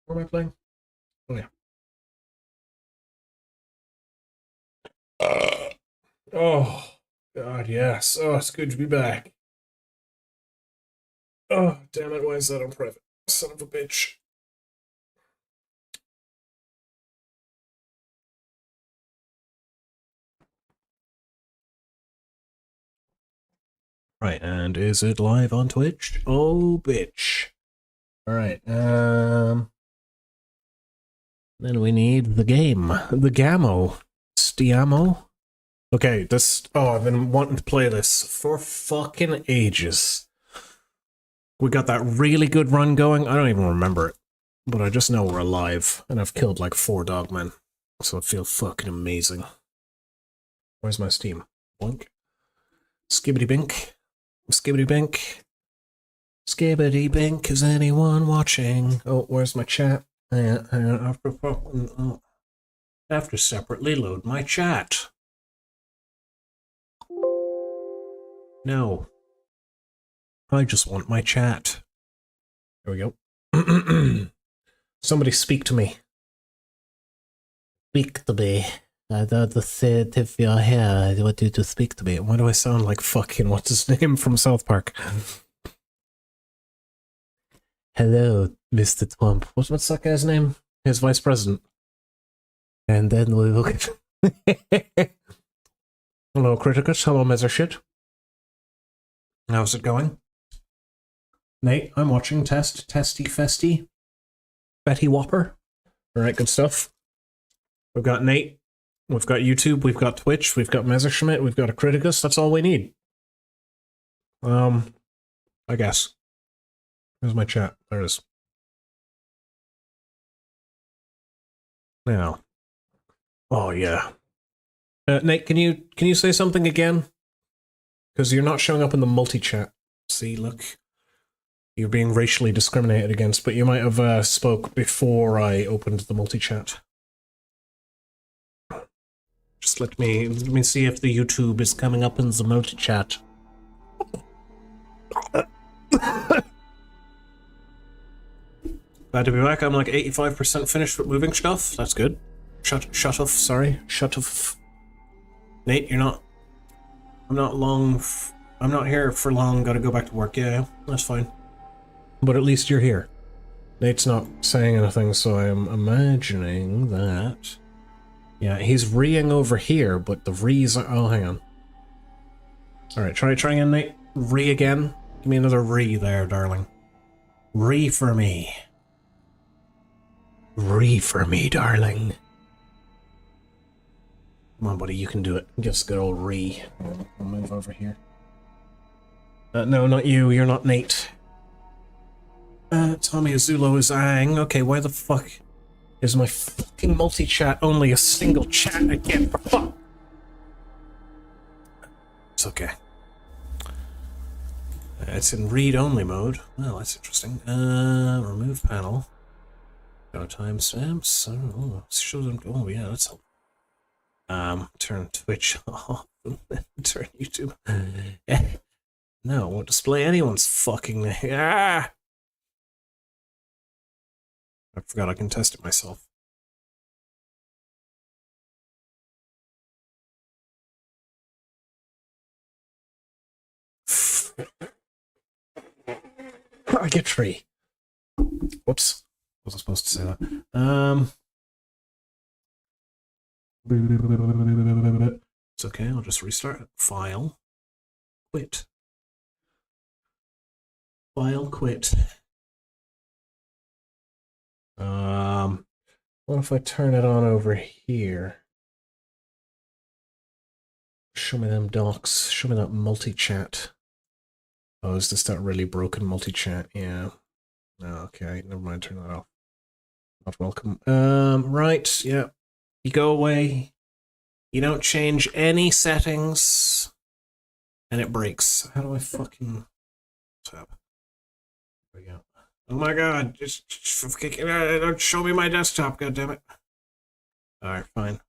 What am I playing? Oh yeah. Oh God, yes. Oh, it's good to be back. Oh, damn it! Why is that on private? Son of a bitch. Right, and is it live on Twitch? Oh, bitch. All right. Then we need the game, the Gamo, Stiamo. Okay, this. Oh, I've been wanting to play this for fucking ages. We got that really good run going. I don't even remember it, but I just know we're alive, and I've killed like 4 dogmen, so I feel fucking amazing. Where's my Steam? Blink. Skibbity bink. Skibbity bink. Skibbity bink. Is anyone watching? Oh, where's my chat? I have to separately load my chat. No. I just want my chat. There we go. Somebody speak to me. Speak to me. I thought the said if you're here, I want you to speak to me. Why do I sound like fucking what's his name from South Park? Hello, Mr. Twump. What's that guy's name? His vice president. And then we will get... Hello, Criticus. Hello, Messershit. How's it going? Nate, I'm watching Testy Festy. Betty Whopper. Alright, good stuff. We've got Nate. We've got YouTube. We've got Twitch. We've got Messerschmitt. We've got a Criticus. That's all we need. I guess. Here's my chat. There it is. Now. Oh, yeah. Nate, can you say something again? Because you're not showing up in the multi-chat. See, look. You're being racially discriminated against, but you might have spoke before I opened the multi-chat. Just let me see if the YouTube is coming up in the multi-chat. Glad to be back. I'm like 85% finished with moving stuff. That's good. Shut off, sorry. Shut off. Nate, you're not... I'm not here for long. Gotta go back to work. Yeah, that's fine. But at least you're here. Nate's not saying anything, so I'm imagining that... Yeah, he's reeing over here, but the rees are... Oh, hang on. Alright, try again, Nate. Re again. Give me another re there, darling. Re for me. Re for me, darling. Come on, buddy, you can do it. Give us a good old re. I'll move over here. No, not you. You're not Nate. Tommy Azulo is Aang. Okay, why the fuck is my fucking multi-chat only a single chat again? Fuck! It's okay. It's in read-only mode. Well, that's interesting. Remove panel. Go timestamps. Oh, show them. Oh, yeah, that's helpful. Turn Twitch off. Turn YouTube. No, won't display anyone's fucking name. Ah! I forgot I can test it myself. I get free. Whoops. Wasn't supposed to say that. It's okay, I'll just restart it. File. Quit. File quit. What if I turn it on over here? Show me them docs. Show me that multi-chat. Oh, is this that really broken multi-chat? Yeah. Oh, okay, never mind, turn that off. Not welcome. Right, yeah. You go away. You don't change any settings. And it breaks. How do I fucking... Tab. There we go. Oh my god, just don't show me my desktop, goddammit. Alright, fine.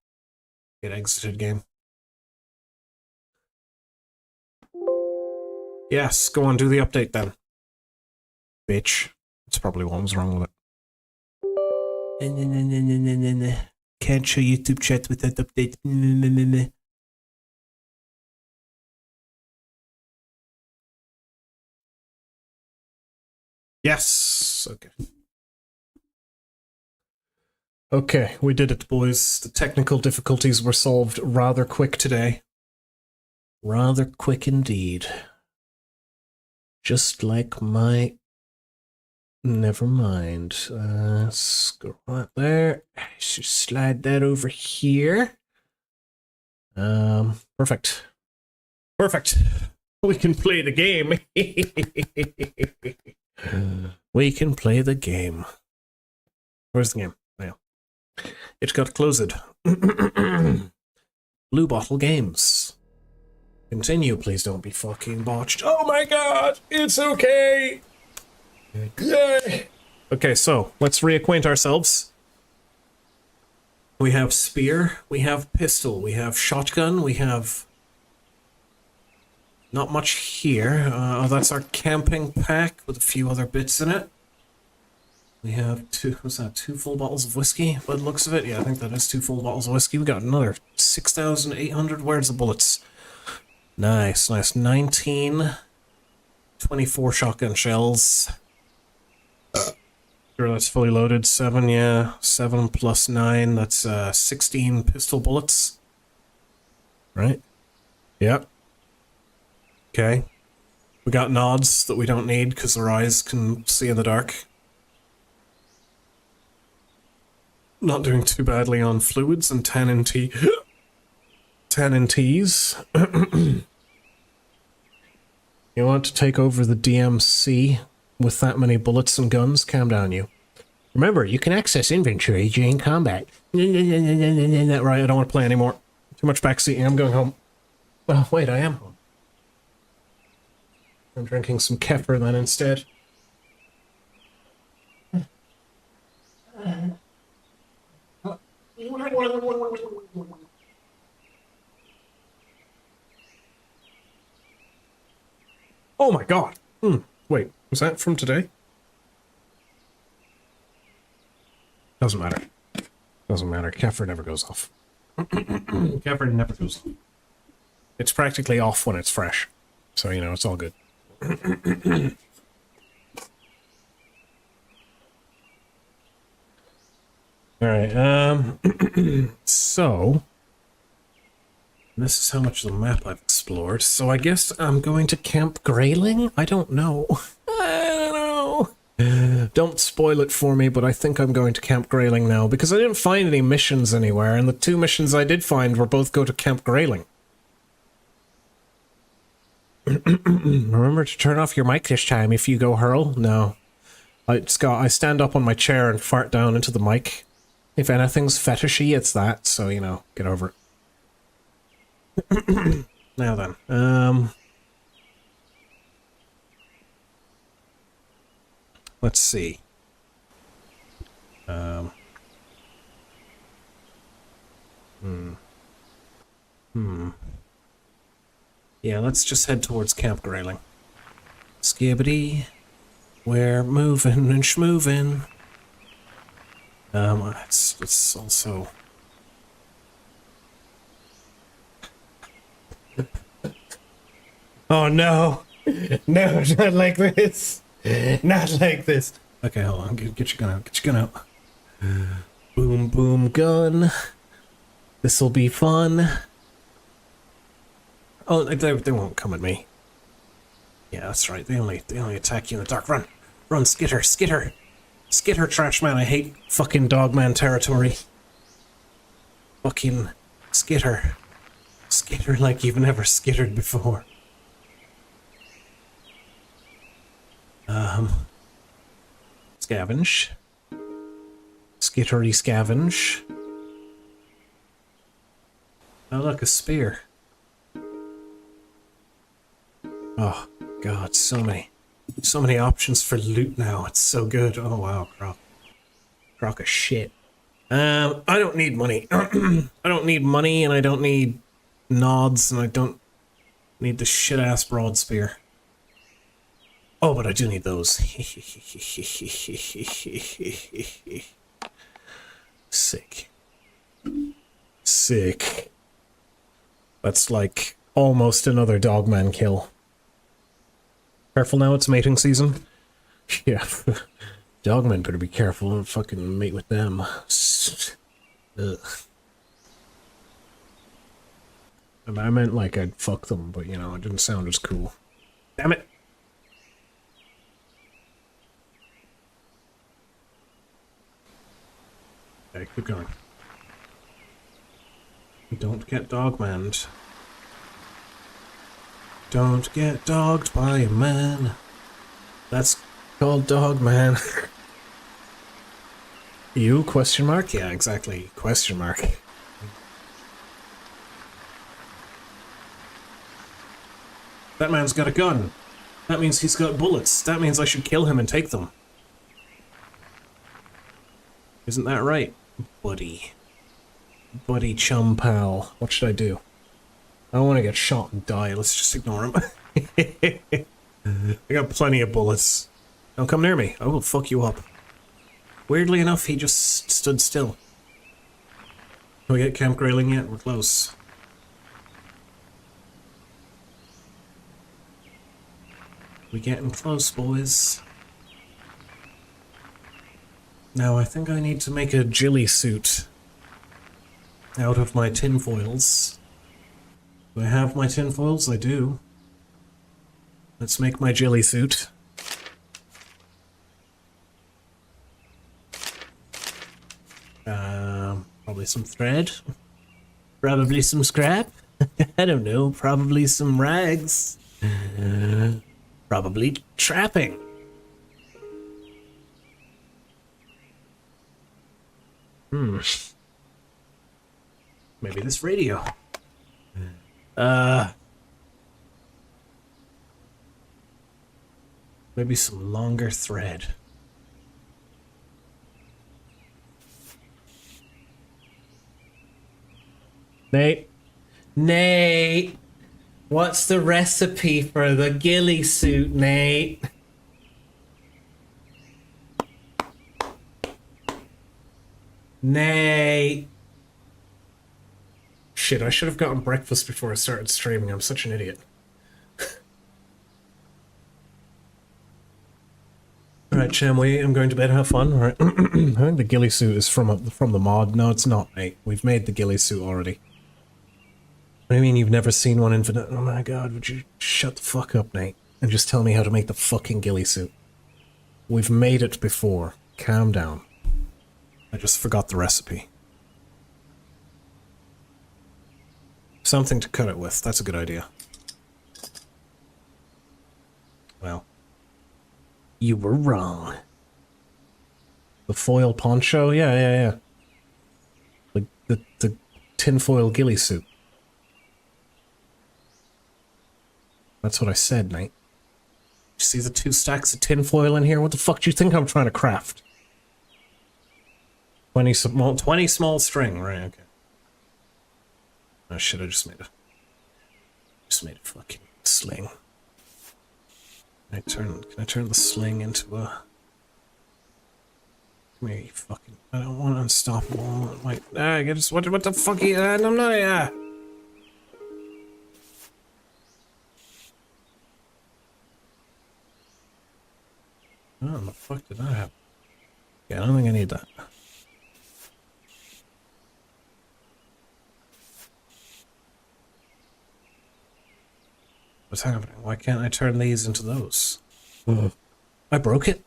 Get exited game. Yes, go on, do the update then. Bitch. That's probably what was wrong with it. Can't show YouTube chat without update. Yes. Okay. Okay, we did it, boys. The technical difficulties were solved rather quick today. Rather quick indeed. Just like my... Never mind. Scroll right there. Just slide that over here. Perfect. Perfect. We can play the game. We can play the game. Where's the game? Oh, yeah. It's got closed. Blue Bottle Games. Continue, please don't be fucking botched. Oh my god! It's okay! Yay! Okay, so, let's reacquaint ourselves. We have spear, we have pistol, we have shotgun, we have... Not much here. That's our camping pack with a few other bits in it. We have what's that, 2 full bottles of whiskey by the looks of it? Yeah, I think that is 2 full bottles of whiskey. We got another 6,800. Where's the bullets? Nice, nice. 19. 24 shotgun shells. Sure, that's fully loaded. 7, yeah. 7 plus 9, that's 16 pistol bullets. Right? Yep. Okay. We got nods that we don't need because our eyes can see in the dark. Not doing too badly on fluids and tannin T's. You want to take over the DMC with that many bullets and guns? Calm down, you. Remember, you can access inventory during combat. Right, I don't want to play anymore. Too much backseating, I'm going home. Oh, wait, I am home. I'm drinking some kefir then instead. Oh my god! Wait, was that from today? Doesn't matter. Doesn't matter. Kefir never goes off. Kefir never goes off. It's practically off when it's fresh. So, you know, it's all good. Alright, so... This is how much of the map I've explored, so I guess I'm going to Camp Grayling? I don't know. I don't know. Don't spoil it for me, but I think I'm going to Camp Grayling now, because I didn't find any missions anywhere, and the 2 missions I did find were both go to Camp Grayling. Remember to turn off your mic this time if you go hurl? No. I stand up on my chair and fart down into the mic. If anything's fetishy, it's that, so, you know, get over it. Now then, let's see. Yeah, let's just head towards Camp Grayling. Skibbity. We're moving and schmoving. It's also... Oh no! No, not like this! Not like this! Okay, hold on, get your gun out, get your gun out. Boom, boom, gun. This'll be fun. Oh, they won't come at me. Yeah, that's right, they only attack you in the dark. Run! Run, skitter, skitter! Skitter, trash man, I hate fucking dogman territory. Fucking skitter. Skitter like you've never skittered before. Scavenge. Skittery scavenge. Oh look, a spear. Oh god, so many options for loot now. It's so good. Oh wow, crock of shit. I don't need money. I don't need money, and I don't need nods, and I don't need the shit-ass broad spear. Oh, but I do need those. Sick. Sick. That's like almost another dogman kill. Careful now, it's mating season. Yeah. Dogmen better be careful and fucking mate with them. Ugh. I meant like I'd fuck them, but you know, it didn't sound as cool. Damn it! Okay, keep going. Don't get dogmanned. Don't get dogged by a man. That's called dogman. You? Question mark? Yeah, exactly. Question mark. That man's got a gun. That means he's got bullets. That means I should kill him and take them. Isn't that right, buddy? Buddy chum pal. What should I do? I don't want to get shot and die. Let's just ignore him. I got plenty of bullets. Don't come near me. I will fuck you up. Weirdly enough, he just stood still. Can we get camp grailing yet? We're close. We getting close, boys. Now, I think I need to make a ghillie suit out of my tinfoils. Do I have my tinfoils? I do. Let's make my ghillie suit. Probably some thread. Probably some scrap. I don't know. Probably some rags. Probably trapping. Maybe this radio. Maybe some longer thread. Nate? Nate! What's the recipe for the ghillie suit, Nate? Nate! Shit, I should have gotten breakfast before I started streaming. I'm such an idiot. Alright, Chamway, I'm going to bed. Have fun. Alright. I think the ghillie suit is from the mod. No, it's not, mate. We've made the ghillie suit already. What do you mean you've never seen one infinite? Oh my god, would you shut the fuck up, Nate, and just tell me how to make the fucking ghillie suit? We've made it before. Calm down. I just forgot the recipe. Something to cut it with. That's a good idea. Well. You were wrong. The foil poncho? Yeah. The tinfoil ghillie suit. That's what I said, mate. You see the 2 stacks of tinfoil in here? What the fuck do you think I'm trying to craft? 20 small string, right, okay. Oh shit, I just made a fucking sling. Can I turn the sling into a... Come here, you fucking... I don't want unstoppable. Wait, I just... What the fuck are you... I'm not... Oh, the fuck did that happen? Yeah, I don't think I need that. What's happening? Why can't I turn these into those? I broke it.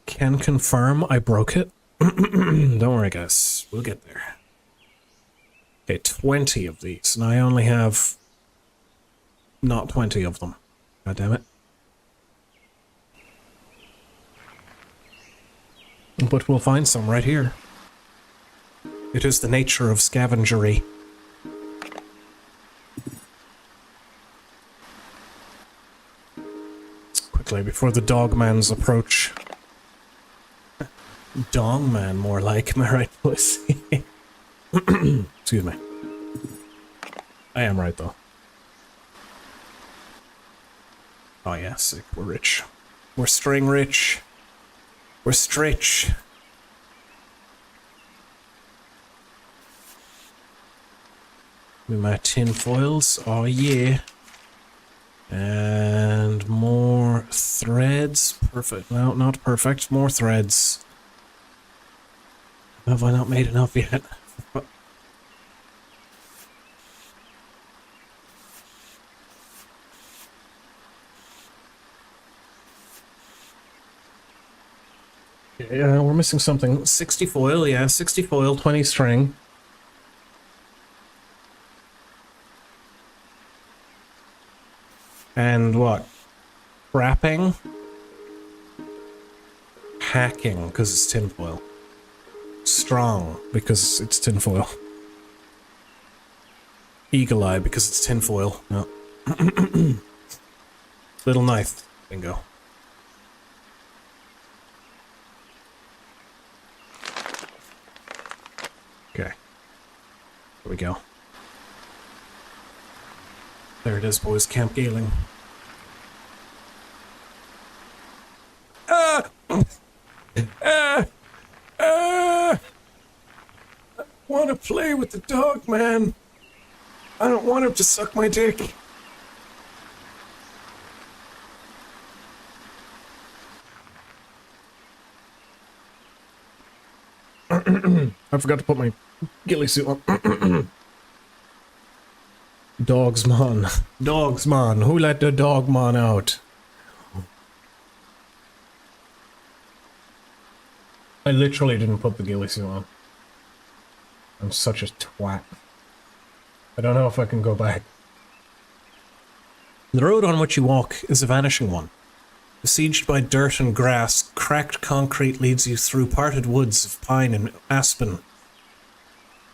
Can confirm I broke it. Don't worry, guys. We'll get there. Okay, 20 of these, and I only have not 20 of them. God damn it. But we'll find some right here. It is the nature of scavengery. Quickly, before the dogmans approach. Dongman, more like, am I right, boys? Excuse me. I am right, though. Oh yeah, sick. We're rich. We're string rich. We're stretch. With my tin foils. Oh yeah. And more threads. Perfect. No, not perfect. More threads. Have I not made enough yet? Yeah, we're missing something. 60 foil, yeah, 60 foil, 20 string. And what? Wrapping? Hacking, because it's tinfoil. Strong, because it's tinfoil. Eagle eye, because it's tinfoil. No. Little knife. Bingo. Okay. Here we go. There it is, boys. Camp Galing. I want to play with the dog, man. I don't want him to suck my dick. I forgot to put my ghillie suit on. Dogsman. Dogsman. Who let the dogman out? I literally didn't put the ghillie suit on. I'm such a twat. I don't know if I can go back. The road on which you walk is a vanishing one. Besieged by dirt and grass, cracked concrete leads you through parted woods of pine and aspen,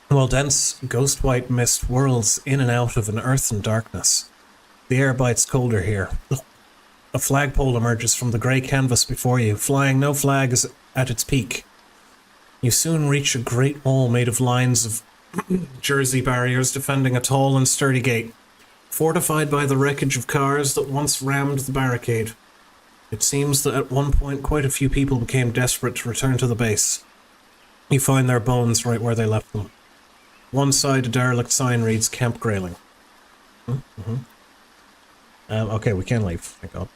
while dense, ghost-white mist whirls in and out of an earthen darkness. The air bites colder here. A flagpole emerges from the grey canvas before you, flying no flag is at its peak. You soon reach a great wall made of lines of jersey barriers defending a tall and sturdy gate, fortified by the wreckage of cars that once rammed the barricade. It seems that at one point quite a few people became desperate to return to the base. You find their bones right where they left them. One side, a derelict sign reads Camp Grayling. Okay, we can leave, thank God.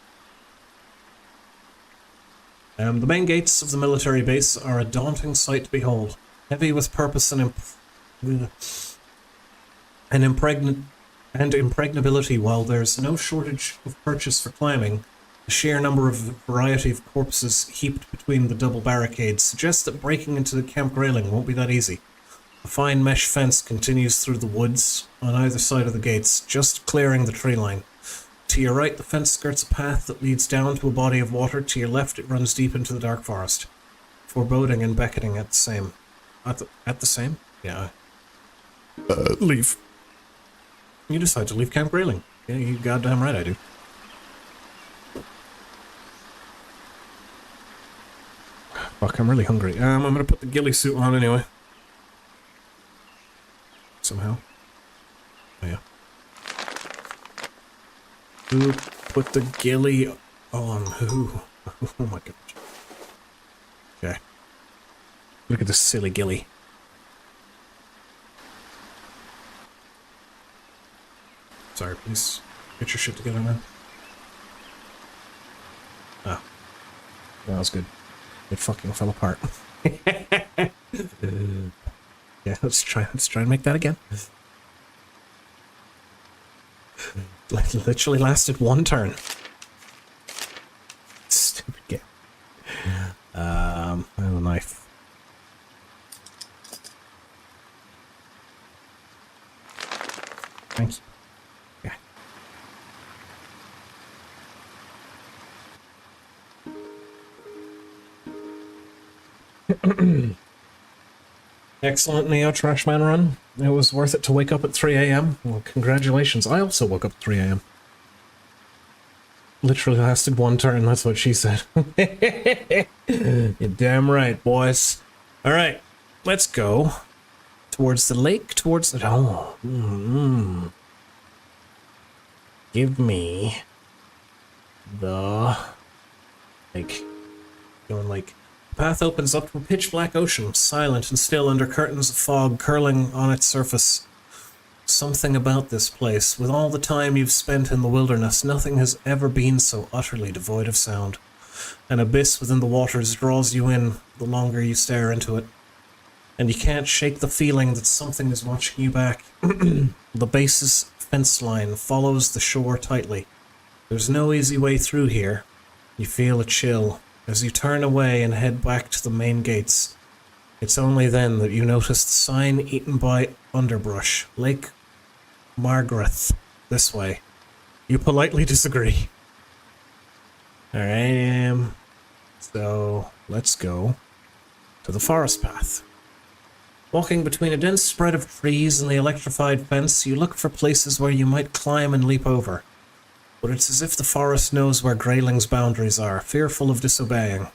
The main gates of the military base are a daunting sight to behold, heavy with purpose and impregnability. While there's no shortage of purchase for climbing, the sheer number of variety of corpses heaped between the double barricades suggests that breaking into the Camp Grayling won't be that easy. A fine mesh fence continues through the woods on either side of the gates, just clearing the tree line. To your right, the fence skirts a path that leads down to a body of water. To your left, it runs deep into the dark forest. Foreboding and beckoning at the same. At the same? Yeah. Leave. You decide to leave Camp Grayling. Yeah, you goddamn right I do. Fuck, I'm really hungry. I'm gonna put the ghillie suit on anyway. Somehow. Oh yeah. Who put the ghillie on? Who? Oh my god. Okay. Look at this silly ghillie. Sorry, please. Get your shit together, man. Ah. That was good. It fucking fell apart. Yeah, let's try and make that again. Like, literally lasted one turn. Stupid game. I have a knife. Thank you. Yeah. Excellent Neo Trashman run. It was worth it to wake up at 3 AM. Well, congratulations. I also woke up at 3 AM. Literally lasted one turn, that's what she said. You're damn right, boys. Alright, let's go. Towards the lake, towards the... Oh. Give me... the lake. Going like, the path opens up to a pitch black ocean, silent and still under curtains of fog curling on its surface. Something about this place, with all the time you've spent in the wilderness, nothing has ever been so utterly devoid of sound. An abyss within the waters draws you in the longer you stare into it. And you can't shake the feeling that something is watching you back. The base's fence line follows the shore tightly. There's no easy way through here. You feel a chill as you turn away and head back to the main gates. It's only then that you notice the sign eaten by underbrush. Lake Margaret. This way. You politely disagree. Alright, so let's go to the forest path. Walking between a dense spread of trees and the electrified fence, you look for places where you might climb and leap over. But it's as if the forest knows where Grayling's boundaries are, fearful of disobeying.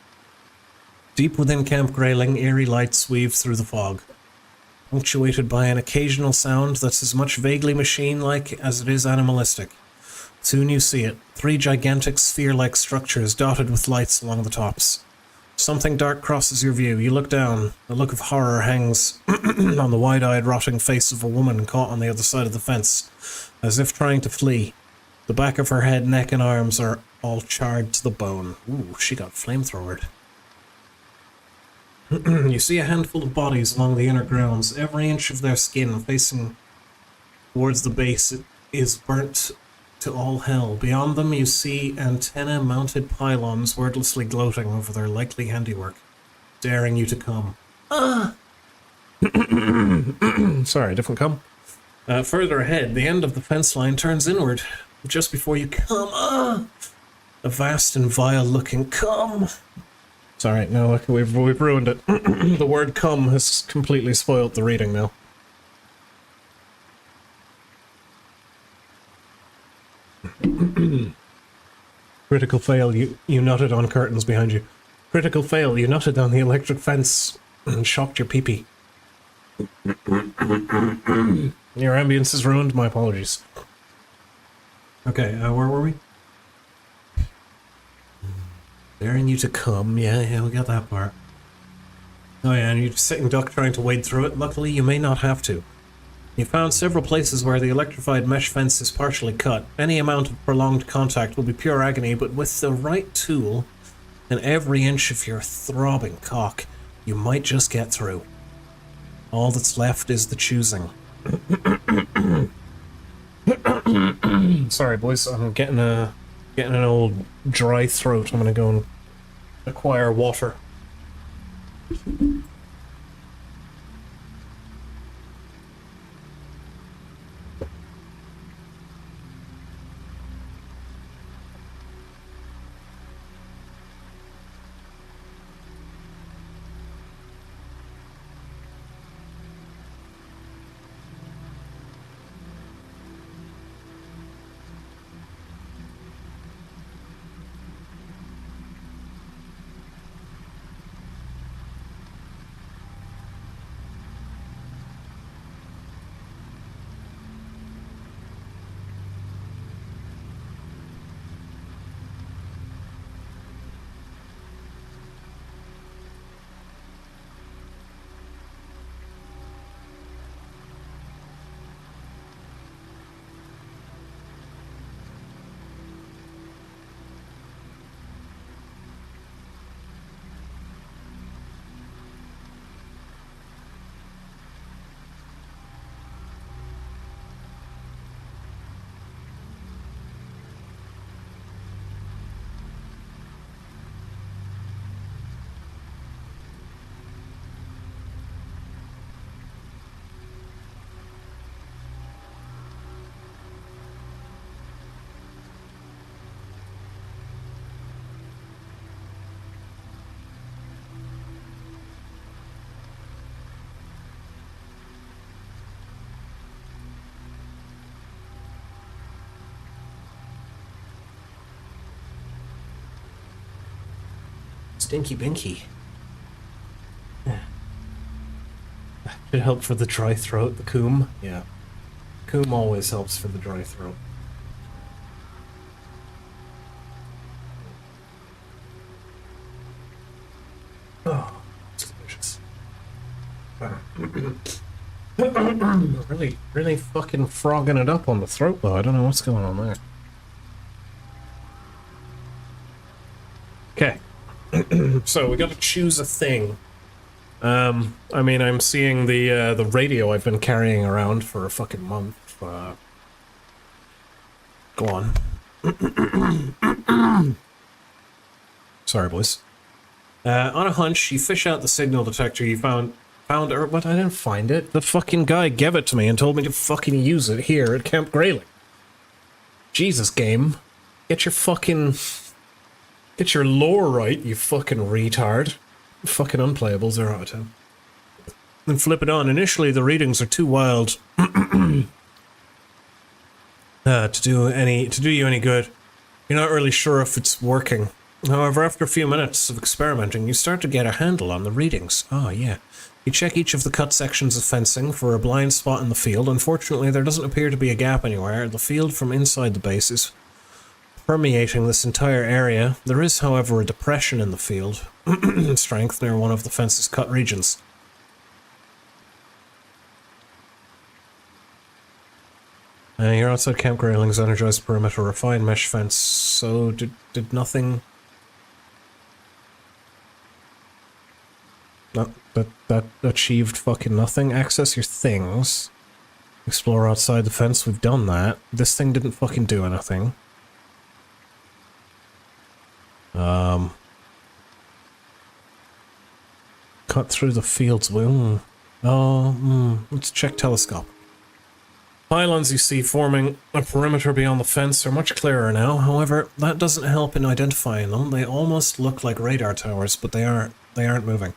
Deep within Camp Grayling, eerie lights weave through the fog, punctuated by an occasional sound that's as much vaguely machine-like as it is animalistic. Soon you see it, 3 gigantic sphere-like structures dotted with lights along the tops. Something dark crosses your view. You look down. A look of horror hangs on the wide-eyed, rotting face of a woman caught on the other side of the fence, as if trying to flee. The back of her head, neck, and arms are all charred to the bone. Ooh, she got flamethrowered. You see a handful of bodies along the inner grounds. Every inch of their skin facing towards the base is burnt to all hell. Beyond them you see antenna-mounted pylons wordlessly gloating over their likely handiwork, daring you to come. Sorry, different come. Further ahead, the end of the fence line turns inward. Just before you come, a vast and vile-looking come. Sorry, no, we've ruined it. The word come has completely spoiled the reading now. Critical fail, you nutted on curtains behind you. Critical fail, you nutted on the electric fence and shocked your pee-pee. Your ambience is ruined, my apologies. Okay, where were we? Daring you to come, yeah, we got that part. Oh yeah, and you're just sitting duck trying to wade through it. Luckily, you may not have to. You found several places where the electrified mesh fence is partially cut. Any amount of prolonged contact will be pure agony, but with the right tool and every inch of your throbbing cock, you might just get through. All that's left is the choosing. Sorry, boys, I'm getting an old dry throat. I'm gonna go and acquire water. Stinky Binky. Should help for the dry throat, the coom. Yeah. Coom always helps for the dry throat. Really fucking frogging it up on the throat though. I don't know what's going on there. Okay. So we gotta choose a thing. I mean, I'm seeing the radio I've been carrying around for a fucking month. Go on. Sorry, boys. On a hunch, you fish out the signal detector you found, or what? I didn't find it. The fucking guy gave it to me and told me to fucking use it here at Camp Grayling. Jesus, game. Get your lore right, you fucking retard. Fucking unplayable, 0 out of 10. Then flip it on. Initially, the readings are too wild to do you any good. You're not really sure if it's working. However, after a few minutes of experimenting, you start to get a handle on the readings. Oh, yeah. You check each of the cut sections of fencing for a blind spot in the field. Unfortunately, there doesn't appear to be a gap anywhere. The field from inside the base is permeating this entire area. There is, however, a depression in the field strength near one of the fence's cut regions. You're outside Camp Grayling's energized perimeter, refined mesh fence. So, did nothing... That achieved fucking nothing. Access your things. Explore outside the fence, we've done that. This thing didn't fucking do anything. Cut through the fields. Let's check telescope. Pylons you see forming a perimeter beyond the fence are much clearer now. However, that doesn't help in identifying them. They almost look like radar towers, but they aren't moving.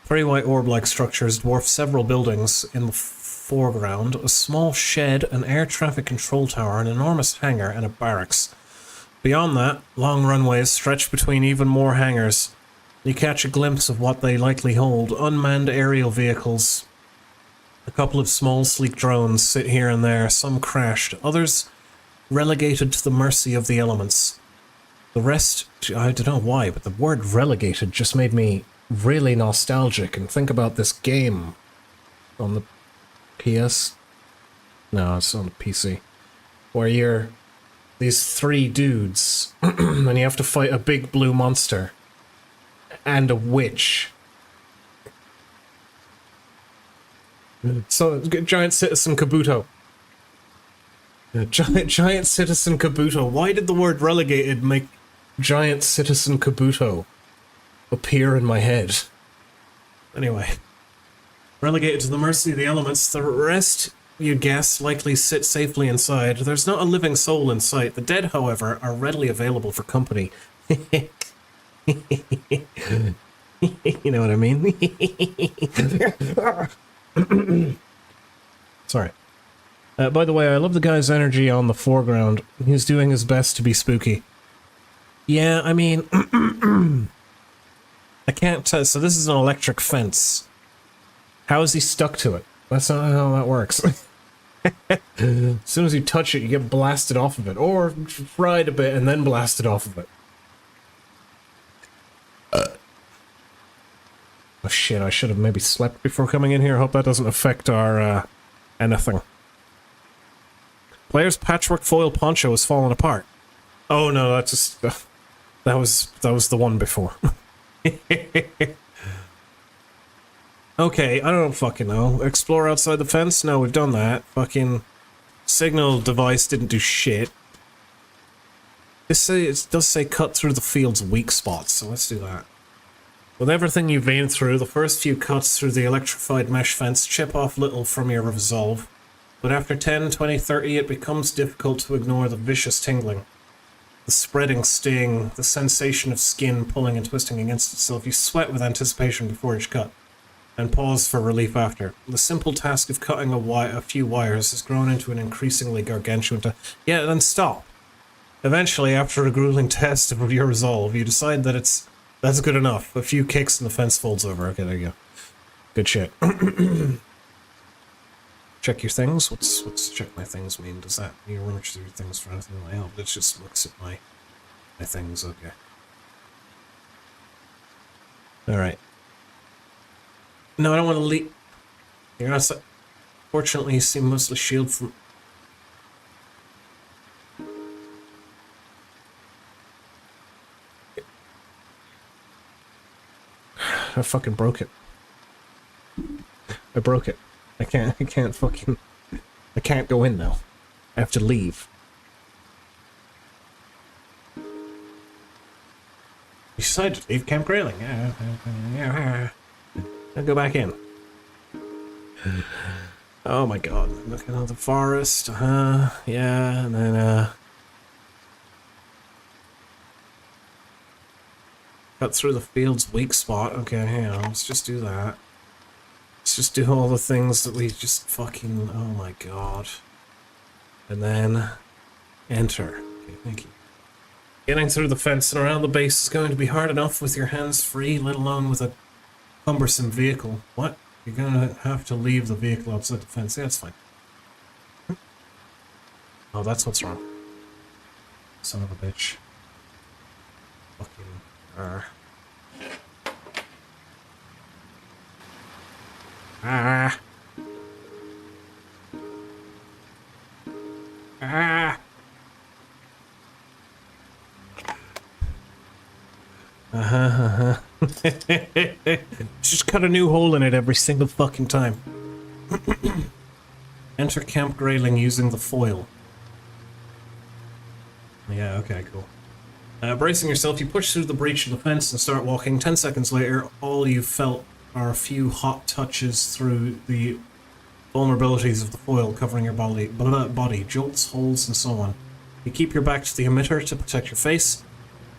3 white orb-like structures dwarf several buildings in the foreground. A small shed, an air traffic control tower, an enormous hangar, and a barracks. Beyond that, long runways stretch between even more hangars. You catch a glimpse of what they likely hold. Unmanned aerial vehicles. A couple of small, sleek drones sit here and there, some crashed, others relegated to the mercy of the elements. The rest, I don't know why, but the word relegated just made me really nostalgic and think about this game on the PS. No, it's on the PC. Where you're these 3 dudes and you have to fight a big blue monster and a witch. So, giant citizen Kabuto. Giant citizen Kabuto. Why did the word relegated make giant citizen Kabuto appear in my head? Anyway. Relegated to the mercy of the elements, the rest, you guess, likely sit safely inside. There's not a living soul in sight. The dead, however, are readily available for company. You know what I mean? Sorry. By the way, I love the guy's energy on the foreground. He's doing his best to be spooky. Yeah, I mean... I can't tell. So this is an electric fence. How is he stuck to it? That's not how that works. As soon as you touch it, you get blasted off of it. Or fried a bit and then blasted off of it. Oh shit, I should have maybe slept before coming in here. I hope that doesn't affect our, anything. Player's patchwork foil poncho has fallen apart. Oh no, that's just... that was the one before. Okay, I don't fucking know. Explore outside the fence? No, we've done that. Fucking... signal device didn't do shit. It does say cut through the field's weak spots, so let's do that. With everything you vein through, the first few cuts through the electrified mesh fence chip off little from your resolve, but after 10, 20, 30 it becomes difficult to ignore the vicious tingling. The spreading sting, the sensation of skin pulling and twisting against itself. You sweat with anticipation before each cut, and pause for relief after. The simple task of cutting a few wires has grown into an increasingly gargantuan task. Yeah, then stop. Eventually, after a grueling test of your resolve, you decide that that's good enough. A few kicks and the fence folds over. Okay, there you go. Good shit. Check your things. What's check my things mean? Does that mean you rummage through your things for anything? Oh, it just looks at my things. Okay. All right. No, I don't want to leave. You're not. Fortunately, you seem mostly shielded from. I fucking broke it. I broke it. I can't fucking... I can't go in now. I have to leave. You decided to leave Camp Grayling. I'll go back in. Oh my god. Looking at the forest. Yeah, and then, cut through the field's weak spot. Okay, hang on. Let's just do that. Let's just do all the things that we just fucking... Oh my god. And then... Enter. Okay, thank you. Getting through the fence and around the base is going to be hard enough with your hands free, let alone with a cumbersome vehicle. What? You're gonna have to leave the vehicle outside the fence. Yeah, that's fine. Oh, that's what's wrong. Son of a bitch. Fucking... Ah. Ah. Just cut a new hole in it every single fucking time. Enter Camp Grayling using the foil. Yeah, okay, cool. Bracing yourself, you push through the breach of the fence and start walking. 10 seconds later, all you felt are a few hot touches through the vulnerabilities of the foil covering your body, jolts, holes, and so on. You keep your back to the emitter to protect your face.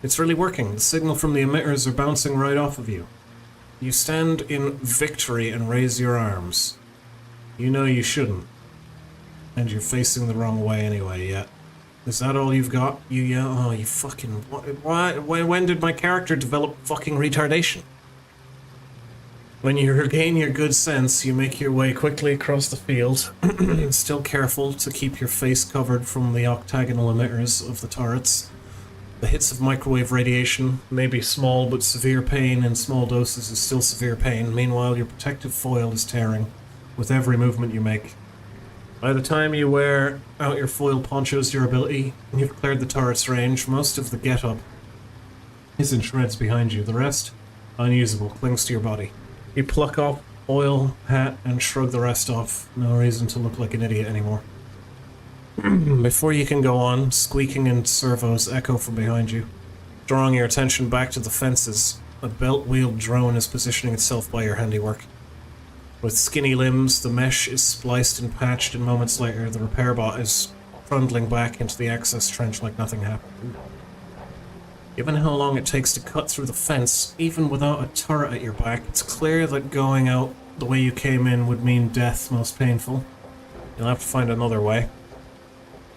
It's really working. The signal from the emitters are bouncing right off of you. You stand in victory and raise your arms. You know you shouldn't. And you're facing the wrong way anyway, yeah. Is that all you've got? You yell? Oh, you fucking... Why? When did my character develop fucking retardation? When you regain your good sense, you make your way quickly across the field, still careful to keep your face covered from the octagonal emitters of the turrets. The hits of microwave radiation may be small, but severe pain in small doses is still severe pain. Meanwhile, your protective foil is tearing with every movement you make. By the time you wear out your foil poncho's durability and you've cleared the turret's range, most of the get-up is in shreds behind you. The rest, unusable, clings to your body. You pluck off oil, hat, and shrug the rest off. No reason to look like an idiot anymore. Before you can go on, squeaking and servos echo from behind you, drawing your attention back to the fences. A belt-wheeled drone is positioning itself by your handiwork. With skinny limbs, the mesh is spliced and patched, and moments later, the repair bot is trundling back into the access trench like nothing happened. Given how long it takes to cut through the fence, even without a turret at your back, it's clear that going out the way you came in would mean death most painful. You'll have to find another way.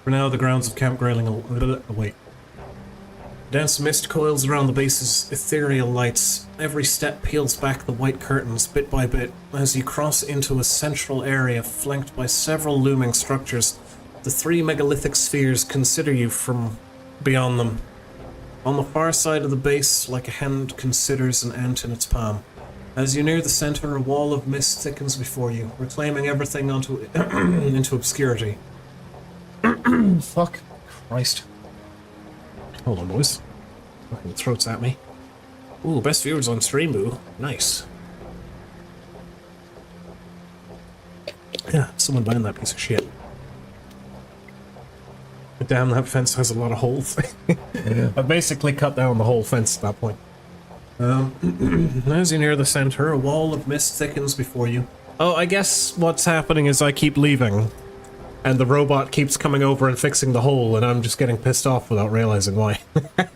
For now, the grounds of Camp Grayling await. Dense mist coils around the base's ethereal lights. Every step peels back the white curtains bit by bit as you cross into a central area flanked by several looming structures. The three megalithic spheres consider you from beyond them. On the far side of the base, like a hand considers an ant in its palm. As you near the center, a wall of mist thickens before you, reclaiming everything into obscurity. Fuck Christ. Hold on, boys. Fucking throats at me. Ooh, best viewers on stream, boo. Nice. Yeah, someone buying that piece of shit. Damn, that fence has a lot of holes. Yeah. I basically cut down the whole fence at that point. As you near the center, a wall of mist thickens before you. Oh, I guess what's happening is I keep leaving, and the robot keeps coming over and fixing the hole, and I'm just getting pissed off without realizing why.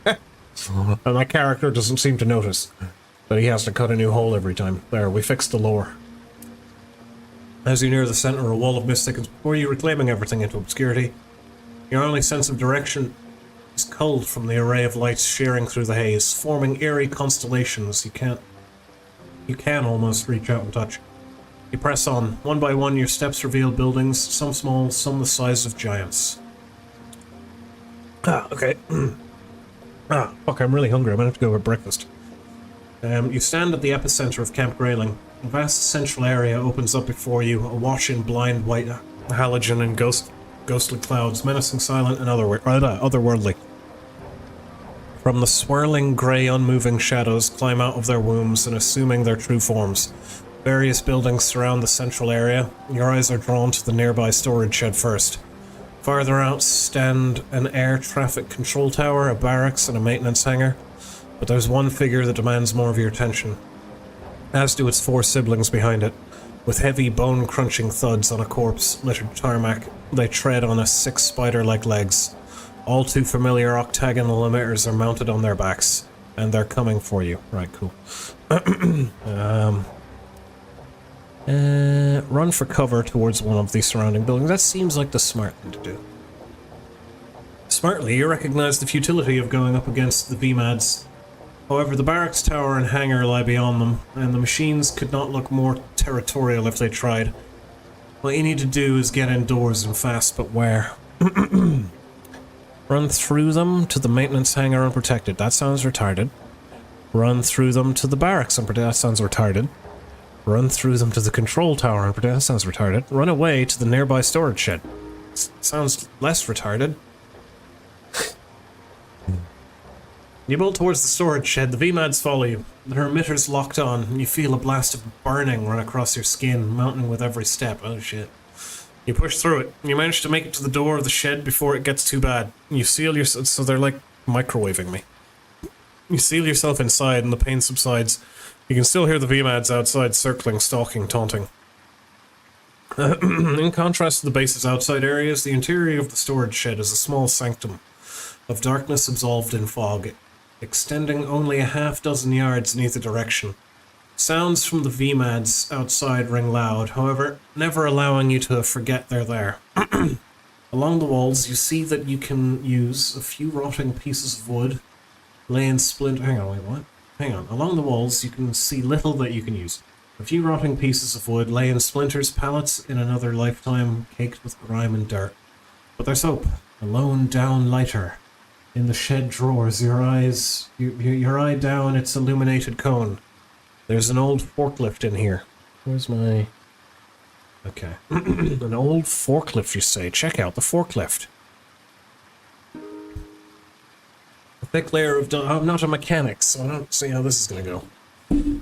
And my character doesn't seem to notice that he has to cut a new hole every time. There, we fixed the lore. As you near the center, a wall of mist thickens before you, reclaiming everything into obscurity. Your only sense of direction is culled from the array of lights shearing through the haze, forming eerie constellations you can almost reach out and touch. You press on. One by one, your steps reveal buildings, some small, some the size of giants. Ah, okay. Fuck, I'm really hungry. I'm gonna have to go over breakfast. You stand at the epicenter of Camp Grayling. A vast central area opens up before you, awash in blind white halogen and ghostly clouds, menacing, silent, and otherworldly. From the swirling, grey, unmoving shadows climb out of their wombs and assuming their true forms. Various buildings surround the central area. Your eyes are drawn to the nearby storage shed first. Farther out stand an air traffic control tower, a barracks, and a maintenance hangar. But there's one figure that demands more of your attention, as do its 4 siblings behind it. With heavy, bone-crunching thuds on a corpse-littered tarmac, they tread on 6 spider-like legs. All too familiar octagonal emitters are mounted on their backs, and they're coming for you. Right, cool. Run for cover towards one of the surrounding buildings. That seems like the smart thing to do. Smartly, you recognize the futility of going up against the VMADs. However, the barracks tower and hangar lie beyond them, and the machines could not look more territorial if they tried. What you need to do is get indoors and fast, but where? Run through them to the maintenance hangar unprotected. That sounds retarded. Run through them to the barracks unprotected. That sounds retarded. Run through them to the control tower unprotected. That sounds retarded. Run away to the nearby storage shed. Sounds less retarded. You bolt towards the storage shed. The VMADs follow you. Their emitters locked on, and you feel a blast of burning run across your skin, mounting with every step. Oh shit. You push through it. You manage to make it to the door of the shed before it gets too bad. You seal yourself, so they're like microwaving me. You seal yourself inside and the pain subsides. You can still hear the VMADs outside circling, stalking, taunting. In contrast to the base's outside areas, the interior of the storage shed is a small sanctum of darkness absolved in fog, extending only a half-dozen yards in either direction. Sounds from the VMADs outside ring loud, however, never allowing you to forget they're there. Along the walls, you see that you can use a few rotting pieces of wood, lay in splinters. Hang on, wait, what? Hang on. Along the walls, you can see little that you can use. A few rotting pieces of wood lay in splinters, pallets in another lifetime, caked with grime and dirt. But there's hope. A lone down lighter. In the shed drawers, your eye down its illuminated cone. There's an old forklift in here. Where's my... Okay. An old forklift, you say. Check out the forklift. A thick layer of dust... I'm not a mechanic, so I don't see how this is going to go.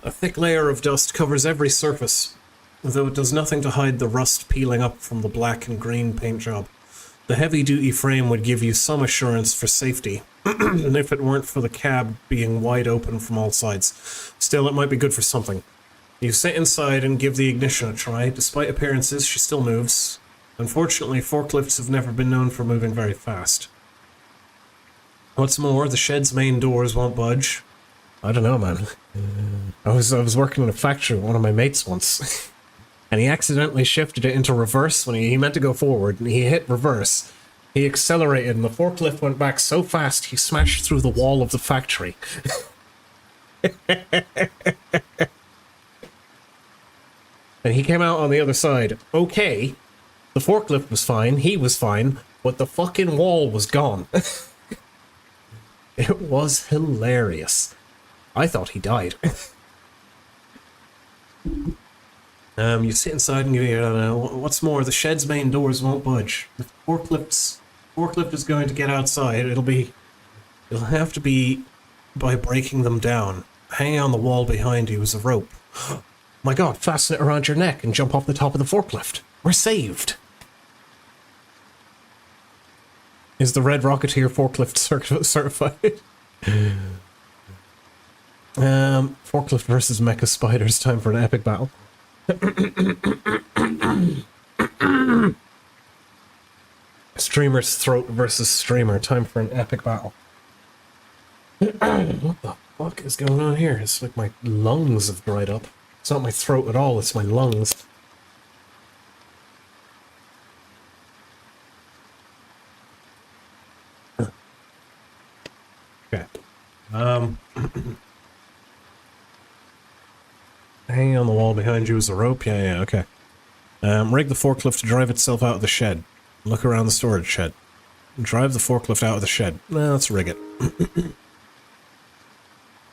A thick layer of dust covers every surface, though it does nothing to hide the rust peeling up from the black and green paint job. The heavy-duty frame would give you some assurance for safety, and if it weren't for the cab being wide open from all sides. Still, it might be good for something. You sit inside and give the ignition a try. Despite appearances, she still moves. Unfortunately, forklifts have never been known for moving very fast. What's more, the shed's main doors won't budge. I don't know, man. I was working in a factory with one of my mates once. And he accidentally shifted it into reverse when he meant to go forward, and he hit reverse. He accelerated, and the forklift went back so fast he smashed through the wall of the factory. And he came out on the other side. Okay, the forklift was fine, he was fine, but the fucking wall was gone. It was hilarious. I thought he died. You sit inside and what's more, the shed's main doors won't budge. The forklift is going to get outside. It'll have to be by breaking them down. Hanging on the wall behind you is a rope. My god, fasten it around your neck and jump off the top of the forklift. We're saved. Is the Red Rocketeer forklift certified? Forklift versus Mecha Spiders. Time for an epic battle. Streamer's throat versus streamer. Time for an epic battle. What the fuck is going on here? It's like my lungs have dried up. It's not my throat at all, it's my lungs. Okay. Hanging on the wall behind you is a rope? Yeah, okay. Rig the forklift to drive itself out of the shed. Look around the storage shed. Drive the forklift out of the shed. Let's rig it.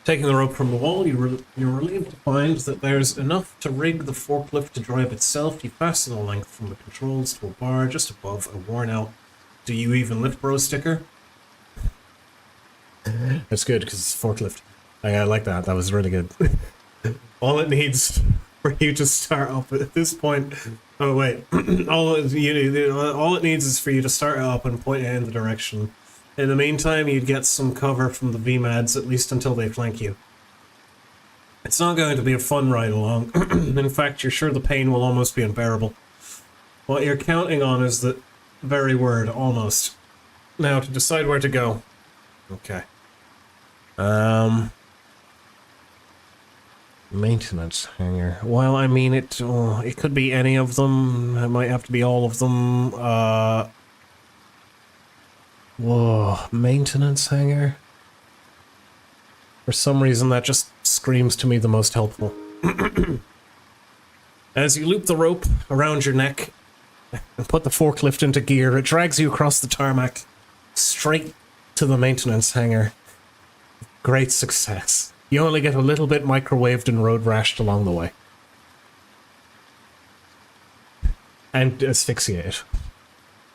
Taking the rope from the wall, you're relieved to find that there's enough to rig the forklift to drive itself. You fasten the length from the controls to a bar just above a worn-out "Do you even lift, bro?" sticker. That's good, because it's a forklift. I like that. That was really good. All it needs for you to start up at this point... Oh, wait. all it needs is for you to start up and point it in the direction. In the meantime, you'd get some cover from the VMADs, at least until they flank you. It's not going to be a fun ride along. In fact, you're sure the pain will almost be unbearable. What you're counting on is the very word, almost. Now, to decide where to go. Okay. Maintenance hangar. Well, I mean, it could be any of them. It might have to be all of them. Whoa, maintenance hangar? For some reason, that just screams to me the most helpful. As you loop the rope around your neck and put the forklift into gear, it drags you across the tarmac, straight to the maintenance hangar. Great success. You only get a little bit microwaved and road rashed along the way. And asphyxiated.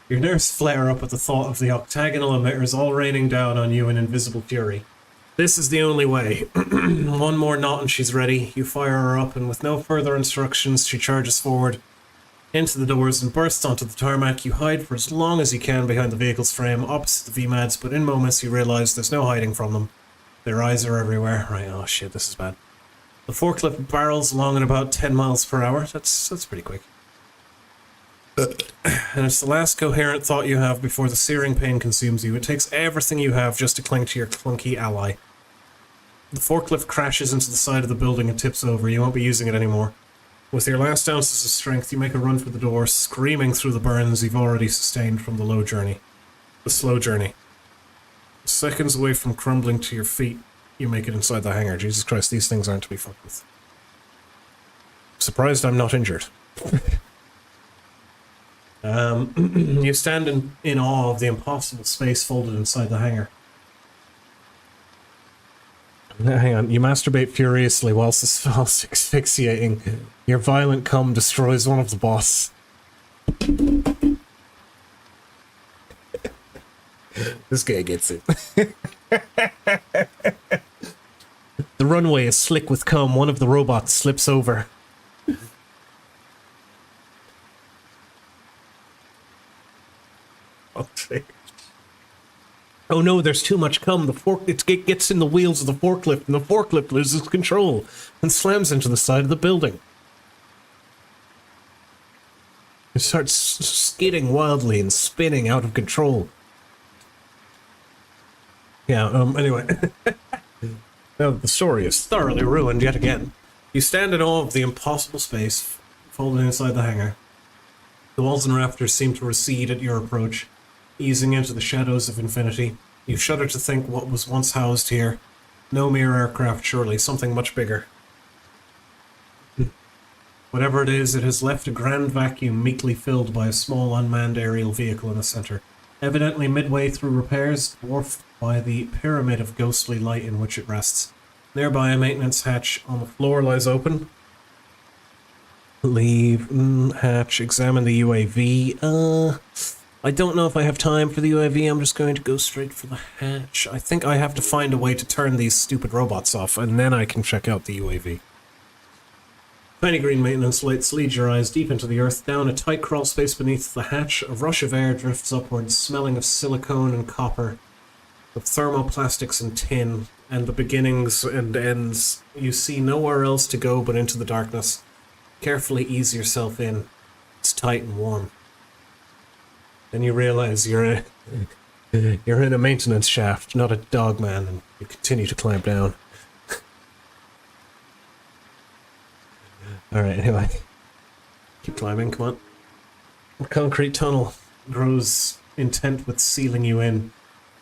Your nerves flare up at the thought of the octagonal emitters all raining down on you in invisible fury. This is the only way. One more knot and she's ready. You fire her up, and with no further instructions, she charges forward into the doors and bursts onto the tarmac. You hide for as long as you can behind the vehicle's frame, opposite the VMADs, but in moments you realize there's no hiding from them. Their eyes are everywhere. Right, oh shit, this is bad. The forklift barrels along at about 10 miles per hour. That's pretty quick. And it's the last coherent thought you have before the searing pain consumes you. It takes everything you have just to cling to your clunky ally. The forklift crashes into the side of the building and tips over. You won't be using it anymore. With your last ounces of strength, you make a run for the door, screaming through the burns you've already sustained from the slow journey. Seconds away from crumbling to your feet, you make it inside the hangar. Jesus Christ, these things aren't to be fucked with. Surprised I'm not injured. You stand in awe of the impossible space folded inside the hangar. Hang on, you masturbate furiously whilst asphyxiating. Your violent cum destroys one of the boss. This guy gets it. The runway is slick with cum. One of the robots slips over. Oh no, there's too much cum. It gets in the wheels of the forklift, and the forklift loses control and slams into the side of the building. It starts skidding wildly and spinning out of control. Yeah, anyway. Now the story is thoroughly ruined yet again. You stand in awe of the impossible space folded inside the hangar. The walls and rafters seem to recede at your approach, easing into the shadows of infinity. You shudder to think what was once housed here. No mere aircraft, surely, something much bigger. Whatever it is, it has left a grand vacuum meekly filled by a small unmanned aerial vehicle in the center. Evidently midway through repairs, dwarfed by the pyramid of ghostly light in which it rests. Nearby, a maintenance hatch on the floor lies open. Leave hatch, examine the UAV. I don't know if I have time for the UAV. I'm just going to go straight for the hatch. I think I have to find a way to turn these stupid robots off, and then I can check out the UAV. Tiny green maintenance lights lead your eyes deep into the earth. Down a tight crawl space beneath the hatch, a rush of air drifts upwards, smelling of silicone and copper, of thermoplastics and tin, and the beginnings and ends. You see nowhere else to go but into the darkness. Carefully ease yourself in. It's tight and warm. Then you realize you're in a maintenance shaft, not a dogman, and you continue to climb down. Alright, anyway. Keep climbing, come on. The concrete tunnel grows intent with sealing you in,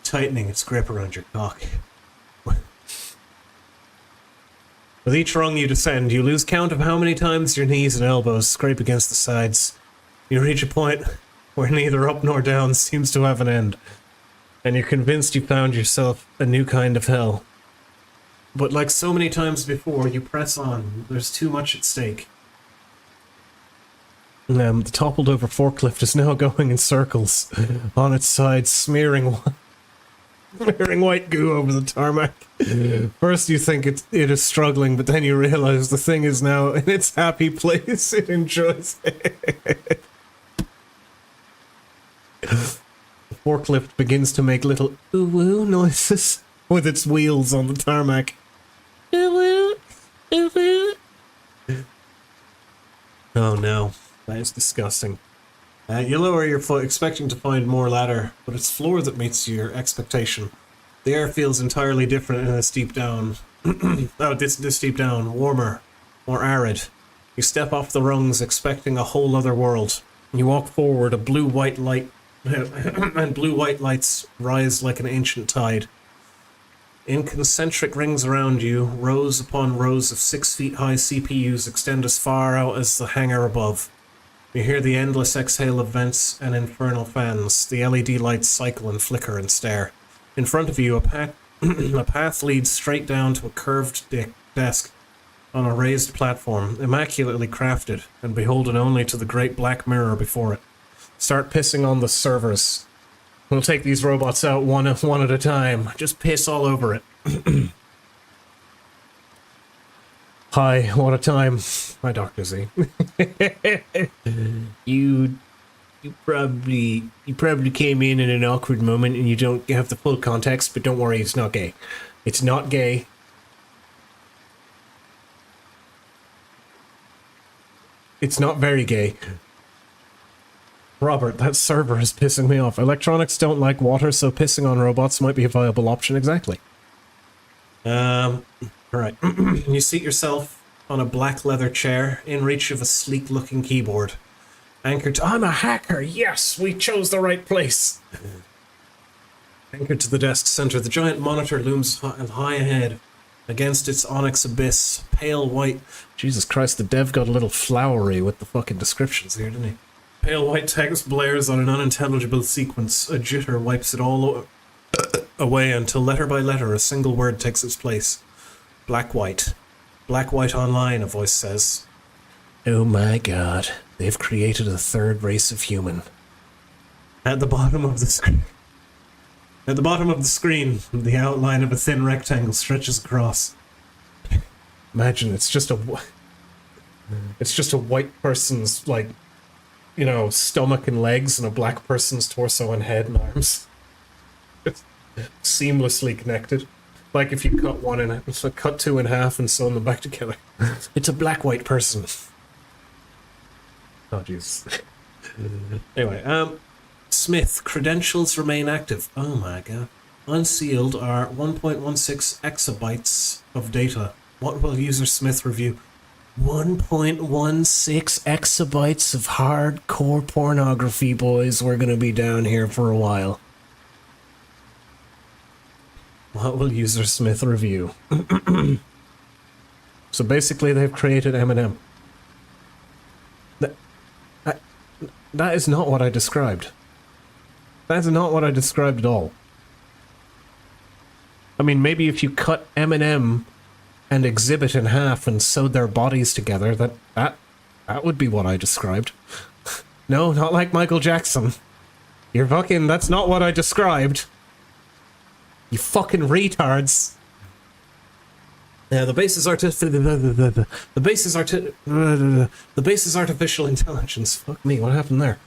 tightening its grip around your cock. With each rung you descend, you lose count of how many times your knees and elbows scrape against the sides. You reach a point where neither up nor down seems to have an end, and you're convinced you found yourself a new kind of hell. But like so many times before, you press on. There's too much at stake. The toppled over forklift is now going in circles on its side, smearing white goo over the tarmac. First you think it is struggling, but then you realize the thing is now in its happy place. It enjoys it. The forklift begins to make little ooh-woo noises with its wheels on the tarmac. Ooh-woo, ooh-woo. Oh no, that is disgusting. You lower your foot, expecting to find more ladder, but it's floor that meets your expectation. The air feels entirely different in a steep down. This steep down, warmer, more arid. You step off the rungs, expecting a whole other world. You walk forward, a blue-white light, and blue-white lights rise like an ancient tide. In concentric rings around you, rows upon rows of 6 feet high CPUs extend as far out as the hangar above. You hear the endless exhale of vents and infernal fans. The LED lights cycle and flicker and stare. In front of you, a path leads straight down to a curved desk on a raised platform, immaculately crafted, and beholden only to the great black mirror before it. Start pissing on the servers. We'll take these robots out one at a time. Just piss all over it. Hi, what a time. Hi, Dr. Z. You probably came in an awkward moment and you don't have the full context, but don't worry, it's not gay. It's not gay. It's not very gay. Robert, that server is pissing me off. Electronics don't like water, so pissing on robots might be a viable option. Exactly. Alright. You seat yourself on a black leather chair, in reach of a sleek-looking keyboard. Anchored to— I'm a hacker! Yes! We chose the right place! Anchored to the desk center, the giant monitor looms high ahead. Against its onyx abyss, pale white— Jesus Christ, the dev got a little flowery with the fucking descriptions here, didn't he? Pale white text blares on an unintelligible sequence. A jitter wipes it all away until letter by letter a single word takes its place. Black-white. Black-white online, a voice says. Oh my god, they've created a third race of human. At the bottom of the screen, the outline of a thin rectangle stretches across. Imagine it's just a white person's, like, you know, stomach and legs, and a black person's torso and head and arms. It's seamlessly connected. Like if you cut one in, it's like cut two in half and sewn them back together. It's a black-white person. Oh, jeez. Anyway, Smith, credentials remain active. Oh my god. Unsealed are 1.16 exabytes of data. What will user Smith review? 1.16 exabytes of hardcore pornography, boys. We're gonna be down here for a while. What will user Smith review? So basically they've created Eminem. That is not what I described. That's not what I described at all. I mean, maybe if you cut Eminem and Exhibit in half and sewed their bodies together, that would be what I described. No, not like Michael Jackson. You're fucking— that's not what I described. You fucking retards. Yeah, the base is artificial intelligence. Fuck me, what happened there?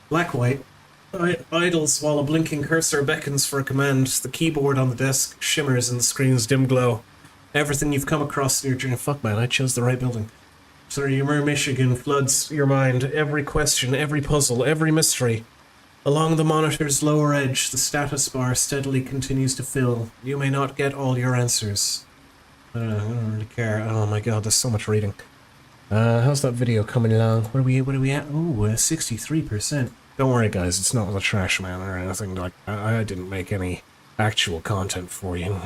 Black-white idles while a blinking cursor beckons for a command. The keyboard on the desk shimmers in the screen's dim glow. Everything you've come across in your journey— fuck man, I chose the right building. Sorry, Michigan floods your mind. Every question, every puzzle, every mystery. Along the monitor's lower edge, the status bar steadily continues to fill. You may not get all your answers. I don't really care. Oh my god, there's so much reading. How's that video coming along? What are we at? Oh, 63%. Don't worry guys, it's not the trash man or anything like that. I didn't make any actual content for you.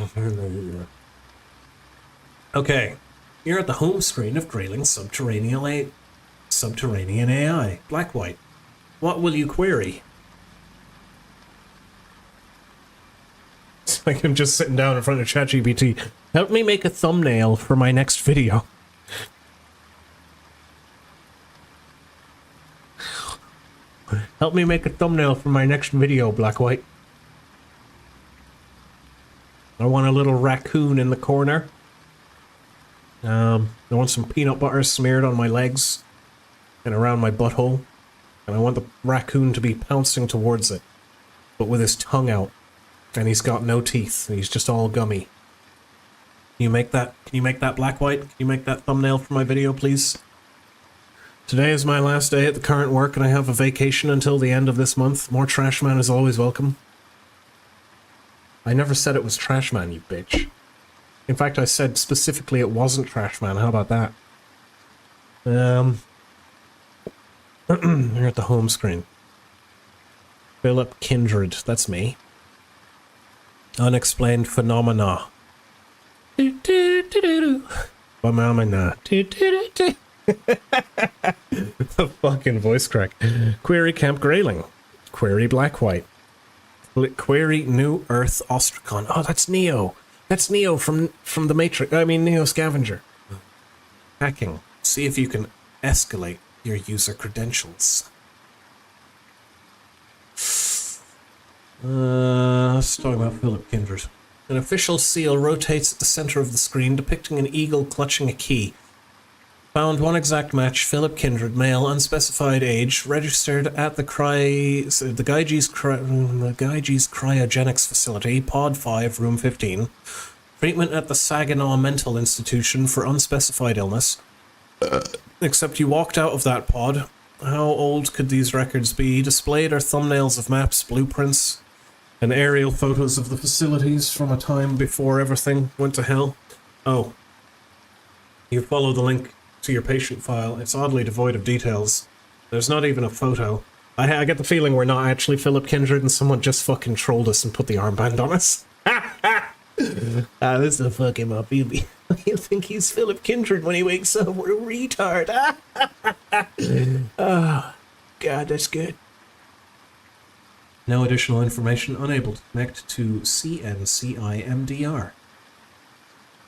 Okay, you're at the home screen of Grayling's Subterranean AI. Black-white. What will you query? like I'm just sitting down in front of ChatGPT. Help me make a thumbnail for my next video. Help me make a thumbnail for my next video, Black White. I want a little raccoon in the corner. I want some peanut butter smeared on my legs and around my butthole. And I want the raccoon to be pouncing towards it, but with his tongue out. And he's got no teeth. He's just all gummy. Can you make that Black White? Can you make that thumbnail for my video, please? Today is my last day at the current work, and I have a vacation until the end of this month. More Trash Man is always welcome. I never said it was Trash Man, you bitch. In fact, I said specifically it wasn't Trash Man. How about that? You're at the home screen. Philip Kindred, that's me. Unexplained phenomena. Phenomena. The fucking voice crack. Query Camp Grayling. Query Black White. Query New Earth Ostracon. Oh, that's Neo. That's Neo from the Matrix. I mean, Neo Scavenger. Hacking. See if you can escalate your user credentials. Let's talk about Philip Kindred. An official seal rotates at the center of the screen, depicting an eagle clutching a key. Found one exact match, Philip Kindred, male, unspecified age, registered at the Gaiji's Cryogenics Facility, Pod 5, Room 15. Treatment at the Saginaw Mental Institution for unspecified illness. Except you walked out of that pod. How old could these records be? Displayed are thumbnails of maps, blueprints, and aerial photos of the facilities from a time before everything went to hell. Oh. You follow the link to your patient file. It's oddly devoid of details. There's not even a photo. I get the feeling we're not actually Philip Kindred and someone just fucking trolled us and put the armband on us. This is a fucking my baby. You think he's Philip Kindred when he wakes up? What a retard. Oh, God, that's good. No additional information. Unable to connect to CNCIMDR.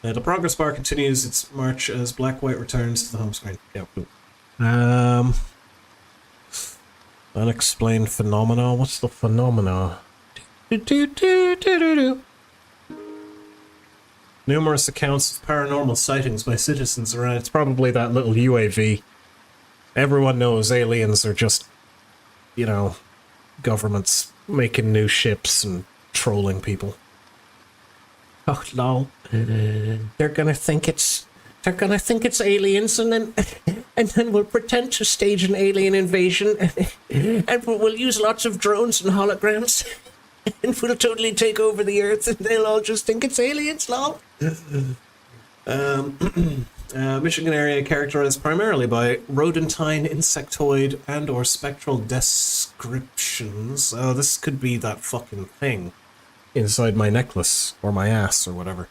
The progress bar continues its march as Black White returns to the home screen. Yeah, cool. Unexplained phenomena. What's the phenomena? Numerous accounts of paranormal sightings by citizens around. It's probably that little UAV. Everyone knows aliens are just, you know, governments making new ships and trolling people. Oh lol. They're gonna think it's aliens, and then we'll pretend to stage an alien invasion, and we'll use lots of drones and holograms, and we'll totally take over the Earth, and they'll all just think it's aliens, lol. Michigan area characterized primarily by rodentine, insectoid, and or spectral descriptions. Oh, this could be that fucking thing inside my necklace, or my ass, or whatever.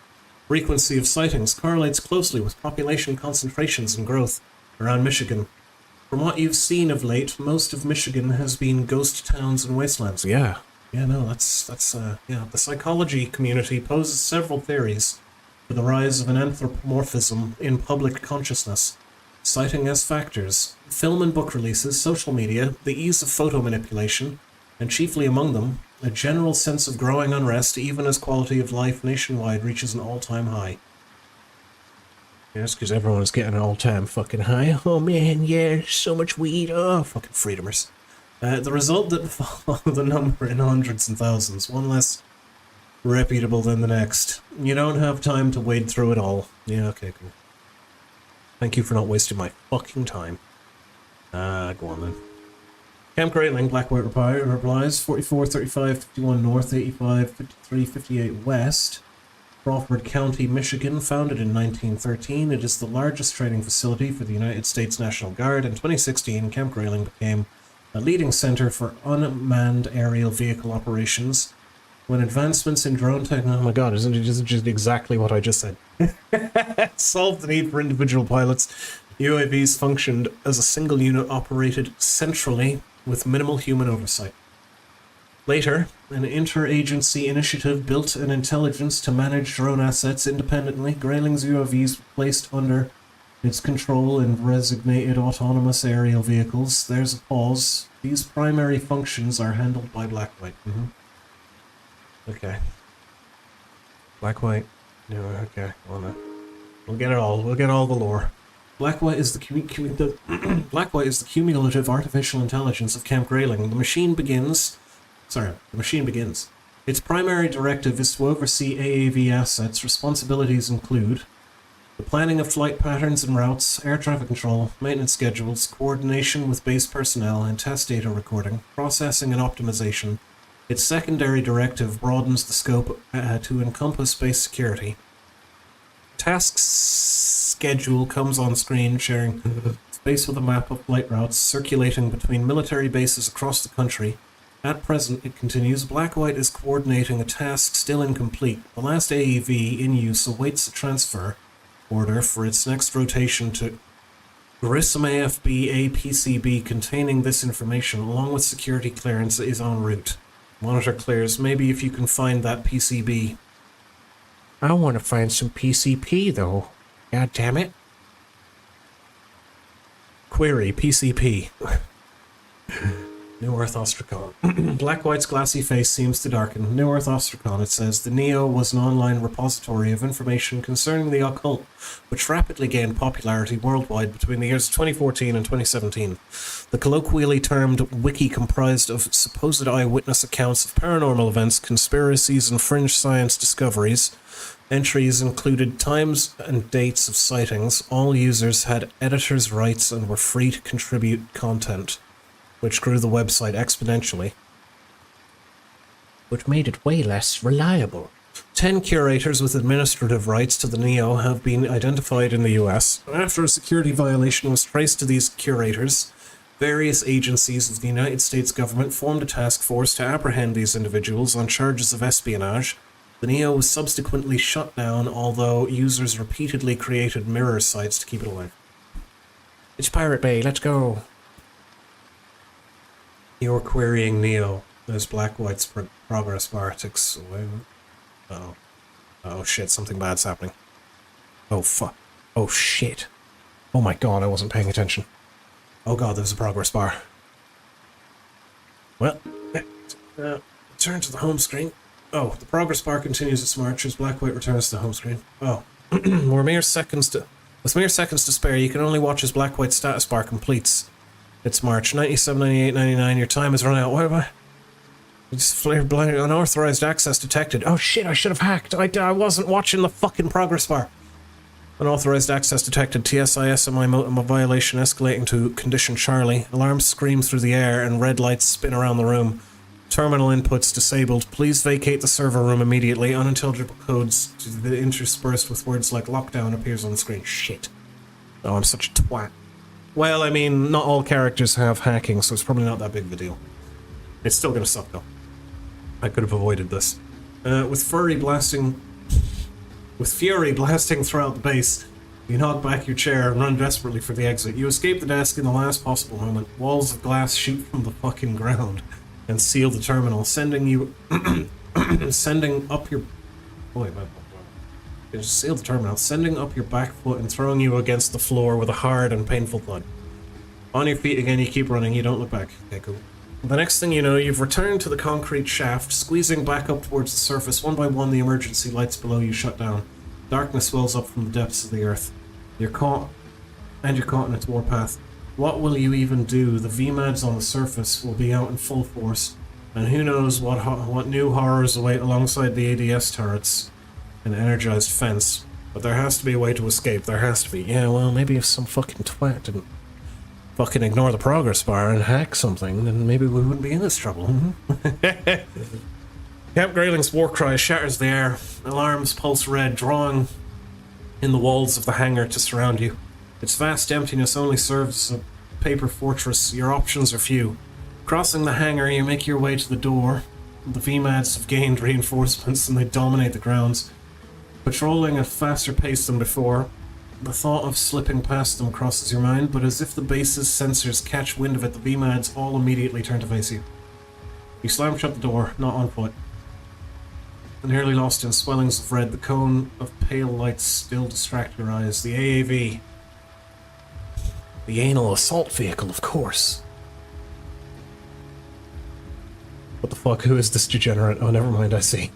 Frequency of sightings correlates closely with population concentrations and growth around Michigan. From what you've seen of late, most of Michigan has been ghost towns and wastelands. Yeah, no, that's the psychology community poses several theories for the rise of an anthropomorphism in public consciousness, citing as factors film and book releases, social media, the ease of photo manipulation, and chiefly among them, a general sense of growing unrest even as quality of life nationwide reaches an all-time high. Yes, because everyone's getting an all-time fucking high. Oh man, yeah, so much weed. Oh, fucking freedomers. The result didn't follow the number in hundreds and thousands, one less reputable than the next. You don't have time to wade through it all. Yeah, okay, cool. Thank you for not wasting my fucking time. Go on then. Camp Grayling, Black White replies, 44, 35, 51 North, 85, 53, 58 West. Crawford County, Michigan, founded in 1913. It is the largest training facility for the United States National Guard. In 2016, Camp Grayling became a leading center for unmanned aerial vehicle operations. When advancements in drone technology... Oh my god, isn't it just exactly what I just said? Solved the need for individual pilots. UAVs functioned as a single unit operated centrally with minimal human oversight. Later, an interagency initiative built an intelligence to manage drone assets independently. Grayling's UAVs were placed under its control in designated autonomous aerial vehicles. There's a pause. These primary functions are handled by Black-White. Okay. Black-White. No, okay. Well, no. We'll get it all. We'll get all the lore. Black-White is the Black-White is the cumulative artificial intelligence of Camp Grayling. The machine begins. Its primary directive is to oversee AAV assets. Responsibilities include the planning of flight patterns and routes, air traffic control, maintenance schedules, coordination with base personnel, and test data recording, processing and optimization. Its secondary directive broadens the scope to encompass base security. Task schedule comes on screen, sharing space with a map of flight routes circulating between military bases across the country. At present, it continues, Black-White is coordinating a task still incomplete. The last AAV in use awaits a transfer order for its next rotation to Grissom AFB APCB containing this information, along with security clearance, is en route. Monitor clears. Maybe if you can find that PCB. I want to find some PCP, though. God damn it. Query, PCP. New Earth Ostracon. Black-White's glassy face seems to darken. New Earth Ostracon, it says. The Neo was an online repository of information concerning the occult, which rapidly gained popularity worldwide between the years 2014 and 2017. The colloquially termed wiki comprised of supposed eyewitness accounts of paranormal events, conspiracies, and fringe science discoveries. Entries included times and dates of sightings. All users had editor's rights and were free to contribute content, which grew the website exponentially, which made it way less reliable. 10 curators with administrative rights to the Neo have been identified in the US. After a security violation was traced to these curators, various agencies of the United States government formed a task force to apprehend these individuals on charges of espionage. The Neo was subsequently shut down, although users repeatedly created mirror sites to keep it alive. It's Pirate Bay, let's go! You're querying Neo. There's Black-White's progress bar ticks away. Uh-oh. Oh shit, something bad's happening. Oh fuck. Oh shit. Oh my god, I wasn't paying attention. Oh god, there's a progress bar. Well, turn to the home screen. Oh, the progress bar continues its march as Black-White returns to the home screen. Oh. With mere seconds to spare, you can only watch as Black-White's status bar completes. It's March 97, 98, 99. Your time has run out. What am I? Just flared blind. Unauthorized access detected. Oh shit, I should have hacked. I wasn't watching the fucking progress bar. Unauthorized access detected. TSISMI violation escalating to condition Charlie. Alarms scream through the air and red lights spin around the room. Terminal inputs disabled. Please vacate the server room immediately. Unintelligible codes interspersed with words like lockdown appears on the screen. Shit. Oh, I'm such a twat. Well, I mean, not all characters have hacking, so it's probably not that big of a deal. It's still gonna suck, though. I could have avoided this. With fury blasting throughout the base, you knock back your chair and run desperately for the exit. You escape the desk in the last possible moment. Walls of glass shoot from the fucking ground and seal the terminal, sending you... sending up your... seal the terminal, sending up your back foot and throwing you against the floor with a hard and painful thud. On your feet again, you keep running, you don't look back. Okay, cool. The next thing you know, you've returned to the concrete shaft, squeezing back up towards the surface. One by one, the emergency lights below you shut down. Darkness wells up from the depths of the earth. You're caught in its warpath. What will you even do? The VMADs on the surface will be out in full force, and who knows what new horrors await alongside the ADS turrets. An energized fence. But there has to be a way to escape. There has to be. Yeah, well, maybe if some fucking twat didn't fucking ignore the progress bar and hack something, then maybe we wouldn't be in this trouble. Camp Grayling's war cry shatters the air. Alarms pulse red, drawing in the walls of the hangar to surround you. Its vast emptiness only serves as a paper fortress. Your options are few. Crossing the hangar, you make your way to the door. The VMADs have gained reinforcements and they dominate the grounds. Patrolling at a faster pace than before, the thought of slipping past them crosses your mind, but as if the base's sensors catch wind of it, the VMADs all immediately turn to face you. You slam shut the door, not on foot. Nearly lost in swellings of red, the cone of pale lights still distract your eyes. The AAV. The anal assault vehicle, of course. What the fuck? Who is this degenerate? Oh, never mind, I see.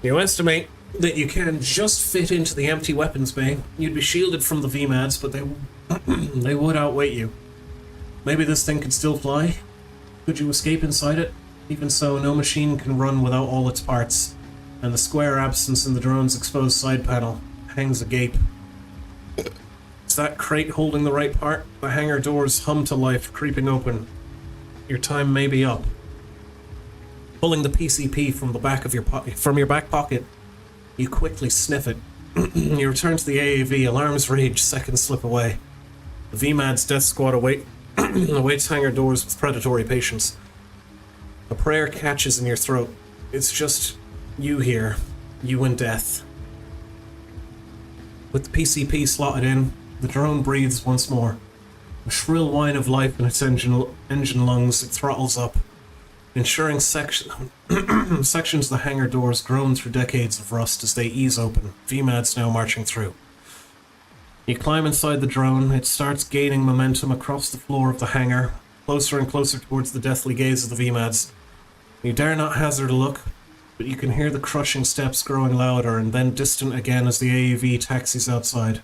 You estimate that you can just fit into the empty weapons bay. You'd be shielded from the VMADs, but they would outweigh you. Maybe this thing could still fly? Could you escape inside it? Even so, no machine can run without all its parts, and the square absence in the drone's exposed side panel hangs agape. Is that crate holding the right part? The hangar doors hum to life, creeping open. Your time may be up. Pulling the PCP from the back of your back pocket, you quickly sniff it. You return to the AAV, alarms rage, seconds slip away. The VMAD's death squad awaits hangar doors with predatory patience. A prayer catches in your throat. It's just you here, you and death. With the PCP slotted in, the drone breathes once more. A shrill whine of life in its engine lungs, it throttles up. Ensuring sections of the hangar doors groan through decades of rust as they ease open, VMADs now marching through. You climb inside the drone, it starts gaining momentum across the floor of the hangar, closer and closer towards the deathly gaze of the VMADs. You dare not hazard a look, but you can hear the crushing steps growing louder and then distant again as the AAV taxis outside.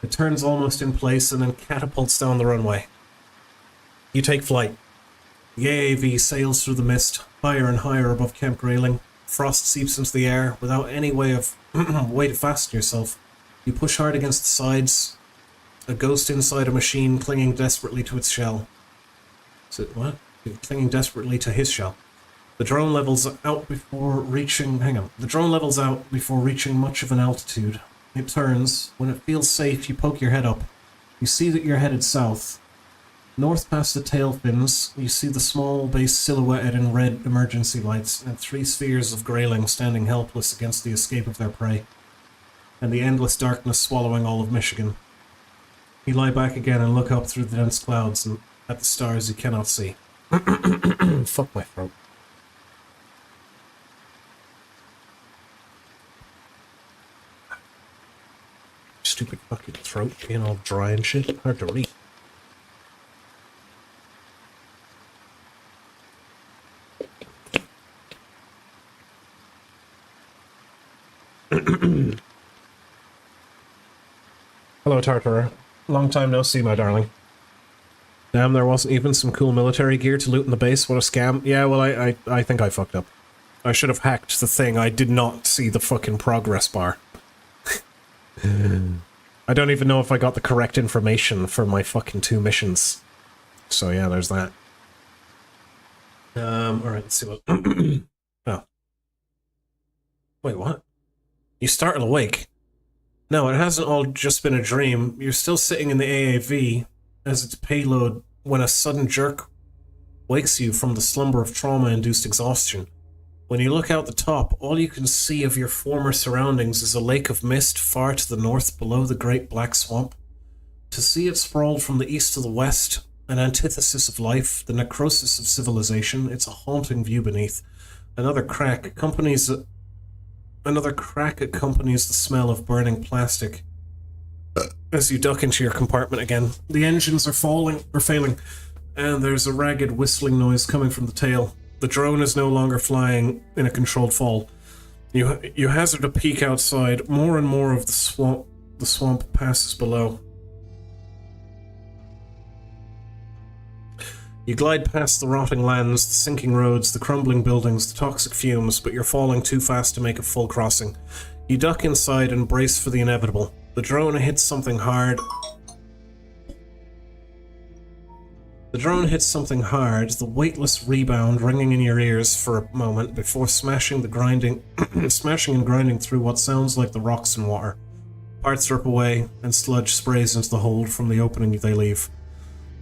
It turns almost in place and then catapults down the runway. You take flight. The AAV sails through the mist, higher and higher above Camp Grayling. Frost seeps into the air without any way to fasten yourself. You push hard against the sides, a ghost inside a machine clinging desperately to its shell. Is it what? Clinging desperately to his shell. The drone levels out before reaching... The drone levels out before reaching much of an altitude. It turns. When it feels safe, you poke your head up. You see that you're headed south. North past the tail fins, you see the small base silhouetted in red emergency lights, and 3 spheres of grayling standing helpless against the escape of their prey, and the endless darkness swallowing all of Michigan. You lie back again and look up through the dense clouds and at the stars you cannot see. Fuck my throat. Stupid fucking throat being all dry and shit. Hard to read. Hello, Tartara. Long time no see, my darling. Damn, there wasn't even some cool military gear to loot in the base. What a scam. Yeah, well, I think I fucked up. I should have hacked the thing. I did not see the fucking progress bar. I don't even know if I got the correct information for my fucking 2 missions. So yeah, there's that. Alright, let's see what... Oh. Wait, what? You startle awake. No, it hasn't all just been a dream. You're still sitting in the AAV as its payload when a sudden jerk wakes you from the slumber of trauma-induced exhaustion. When you look out the top, all you can see of your former surroundings is a lake of mist far to the north below the Great Black Swamp. To see it sprawled from the east to the west, an antithesis of life, the necrosis of civilization, it's a haunting view beneath. Another crack accompanies the smell of burning plastic. As you duck into your compartment again, the engines are failing, and there's a ragged whistling noise coming from the tail. The drone is no longer flying in a controlled fall. You hazard a peek outside. More and more of the swamp passes below. You glide past the rotting lands, the sinking roads, the crumbling buildings, the toxic fumes, but you're falling too fast to make a full crossing. You duck inside and brace for the inevitable. The drone hits something hard. The weightless rebound ringing in your ears for a moment before smashing and grinding through what sounds like the rocks and water. Parts rip away, and sludge sprays into the hold from the opening they leave.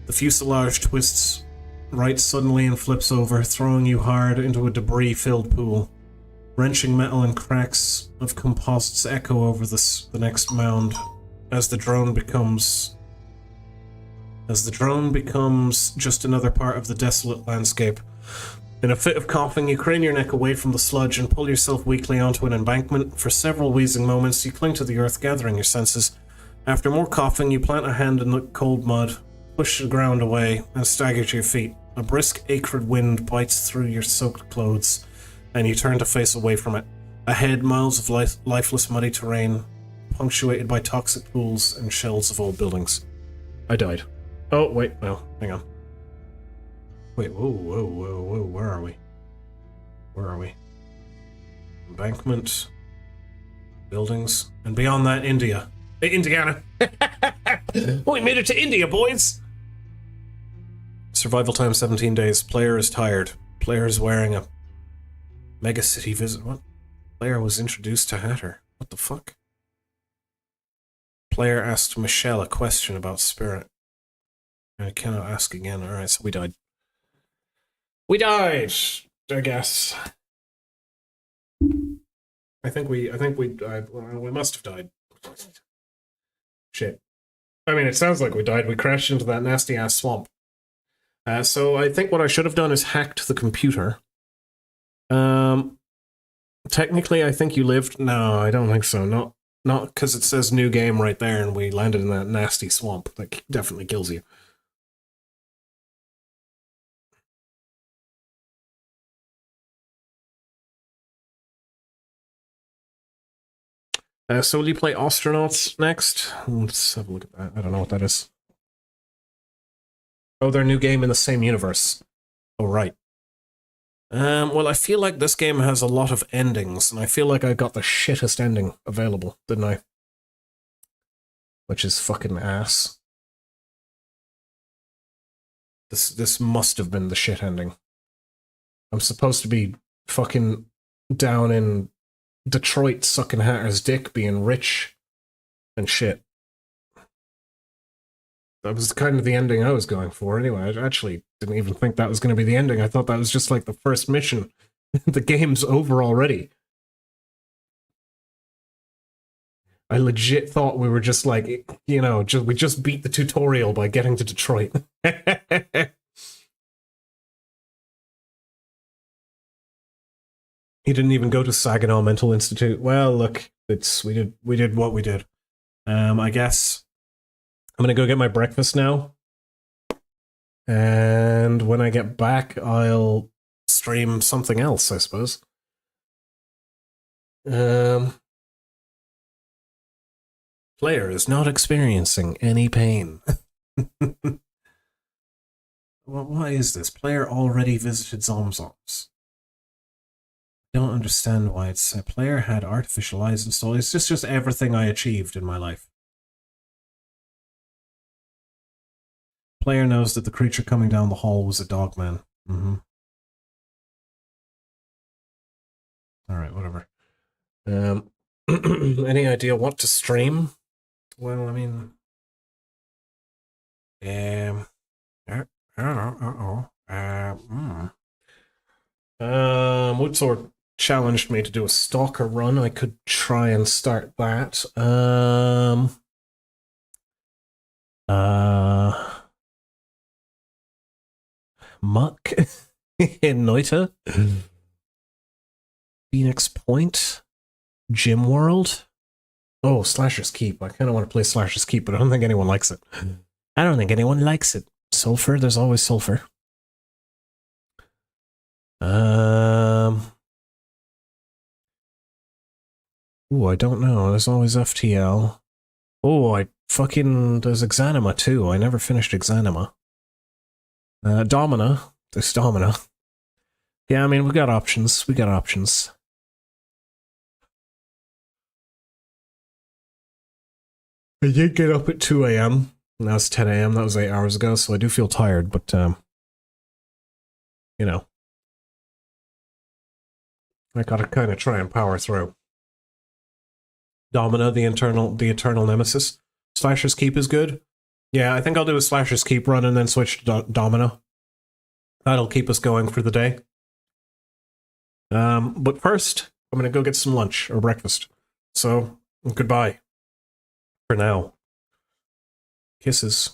The fuselage twists right suddenly and flips over, throwing you hard into a debris-filled pool. Wrenching metal and cracks of composites echo over the next mound as the drone becomes just another part of the desolate landscape. In a fit of coughing, you crane your neck away from the sludge and pull yourself weakly onto an embankment. For several wheezing moments, you cling to the earth, gathering your senses. After more coughing, you plant a hand in the cold mud, push the ground away, and stagger to your feet. A brisk, acrid wind bites through your soaked clothes, and you turn to face away from it. Ahead, miles of lifeless, muddy terrain, punctuated by toxic pools and shells of old buildings. I died. Oh, wait, no, hang on. Wait, whoa, where are we? Where are we? Embankment, buildings, and beyond that, India. Indiana! We made it to India, boys! Survival time 17 days. Player is tired. Player is wearing a megacity visit. What? Player was introduced to Hatter. What the fuck? Player asked Michelle a question about spirit. I cannot ask again. Alright, so we died. We died, I guess. I think we died. Well, we must have died. Shit. I mean, it sounds like we died. We crashed into that nasty-ass swamp. So I think what I should have done is hacked the computer. Technically, I think you lived... No, I don't think so. Not because it says new game right there and we landed in that nasty swamp. That definitely kills you. So will you play Astronauts next? Let's have a look at that. I don't know what that is. Oh, their new game in the same universe. Oh, right. Well, I feel like this game has a lot of endings, and I feel like I got the shittest ending available, didn't I? Which is fucking ass. This must have been the shit ending. I'm supposed to be fucking down in Detroit sucking Hatter's dick, being rich and shit. That was kind of the ending I was going for anyway. I actually didn't even think that was going to be the ending. I thought that was just like the first mission. The game's over already. I legit thought we were just like, you know, we just beat the tutorial by getting to Detroit. He didn't even go to Saginaw Mental Institute. Well, look, we did what we did. I guess I'm gonna go get my breakfast now. And when I get back, I'll stream something else, I suppose. Player is not experiencing any pain. Well, why is this? Player already visited Zomzoms. Don't understand why it's a player had artificial eyes installed. It's just everything I achieved in my life. Player knows that the creature coming down the hall was a dogman. Alright, whatever. Any idea what to stream? Well, I mean... Woodsword challenged me to do a stalker run. I could try and start that. Muck in Noita. Phoenix Point. Gym World. Oh, Slasher's Keep. I kind of want to play Slasher's Keep, but I don't think anyone likes it. I don't think anyone likes it. Sulfur, there's always sulfur. Ooh, I don't know. There's always FTL. Oh, there's Exanima too. I never finished Exanima. Domina. There's Domina. Yeah, I mean, we got options. We got options. I did get up at 2 a.m. Now it's 10 a.m. That was 8 hours ago, so I do feel tired, but, you know. I gotta kind of try and power through. Domina, the eternal nemesis. Slasher's Keep is good. Yeah, I think I'll do a Slasher's Keep run and then switch to Domina. That'll keep us going for the day. But first, I'm gonna go get some lunch or breakfast. So, goodbye. For now. Kisses.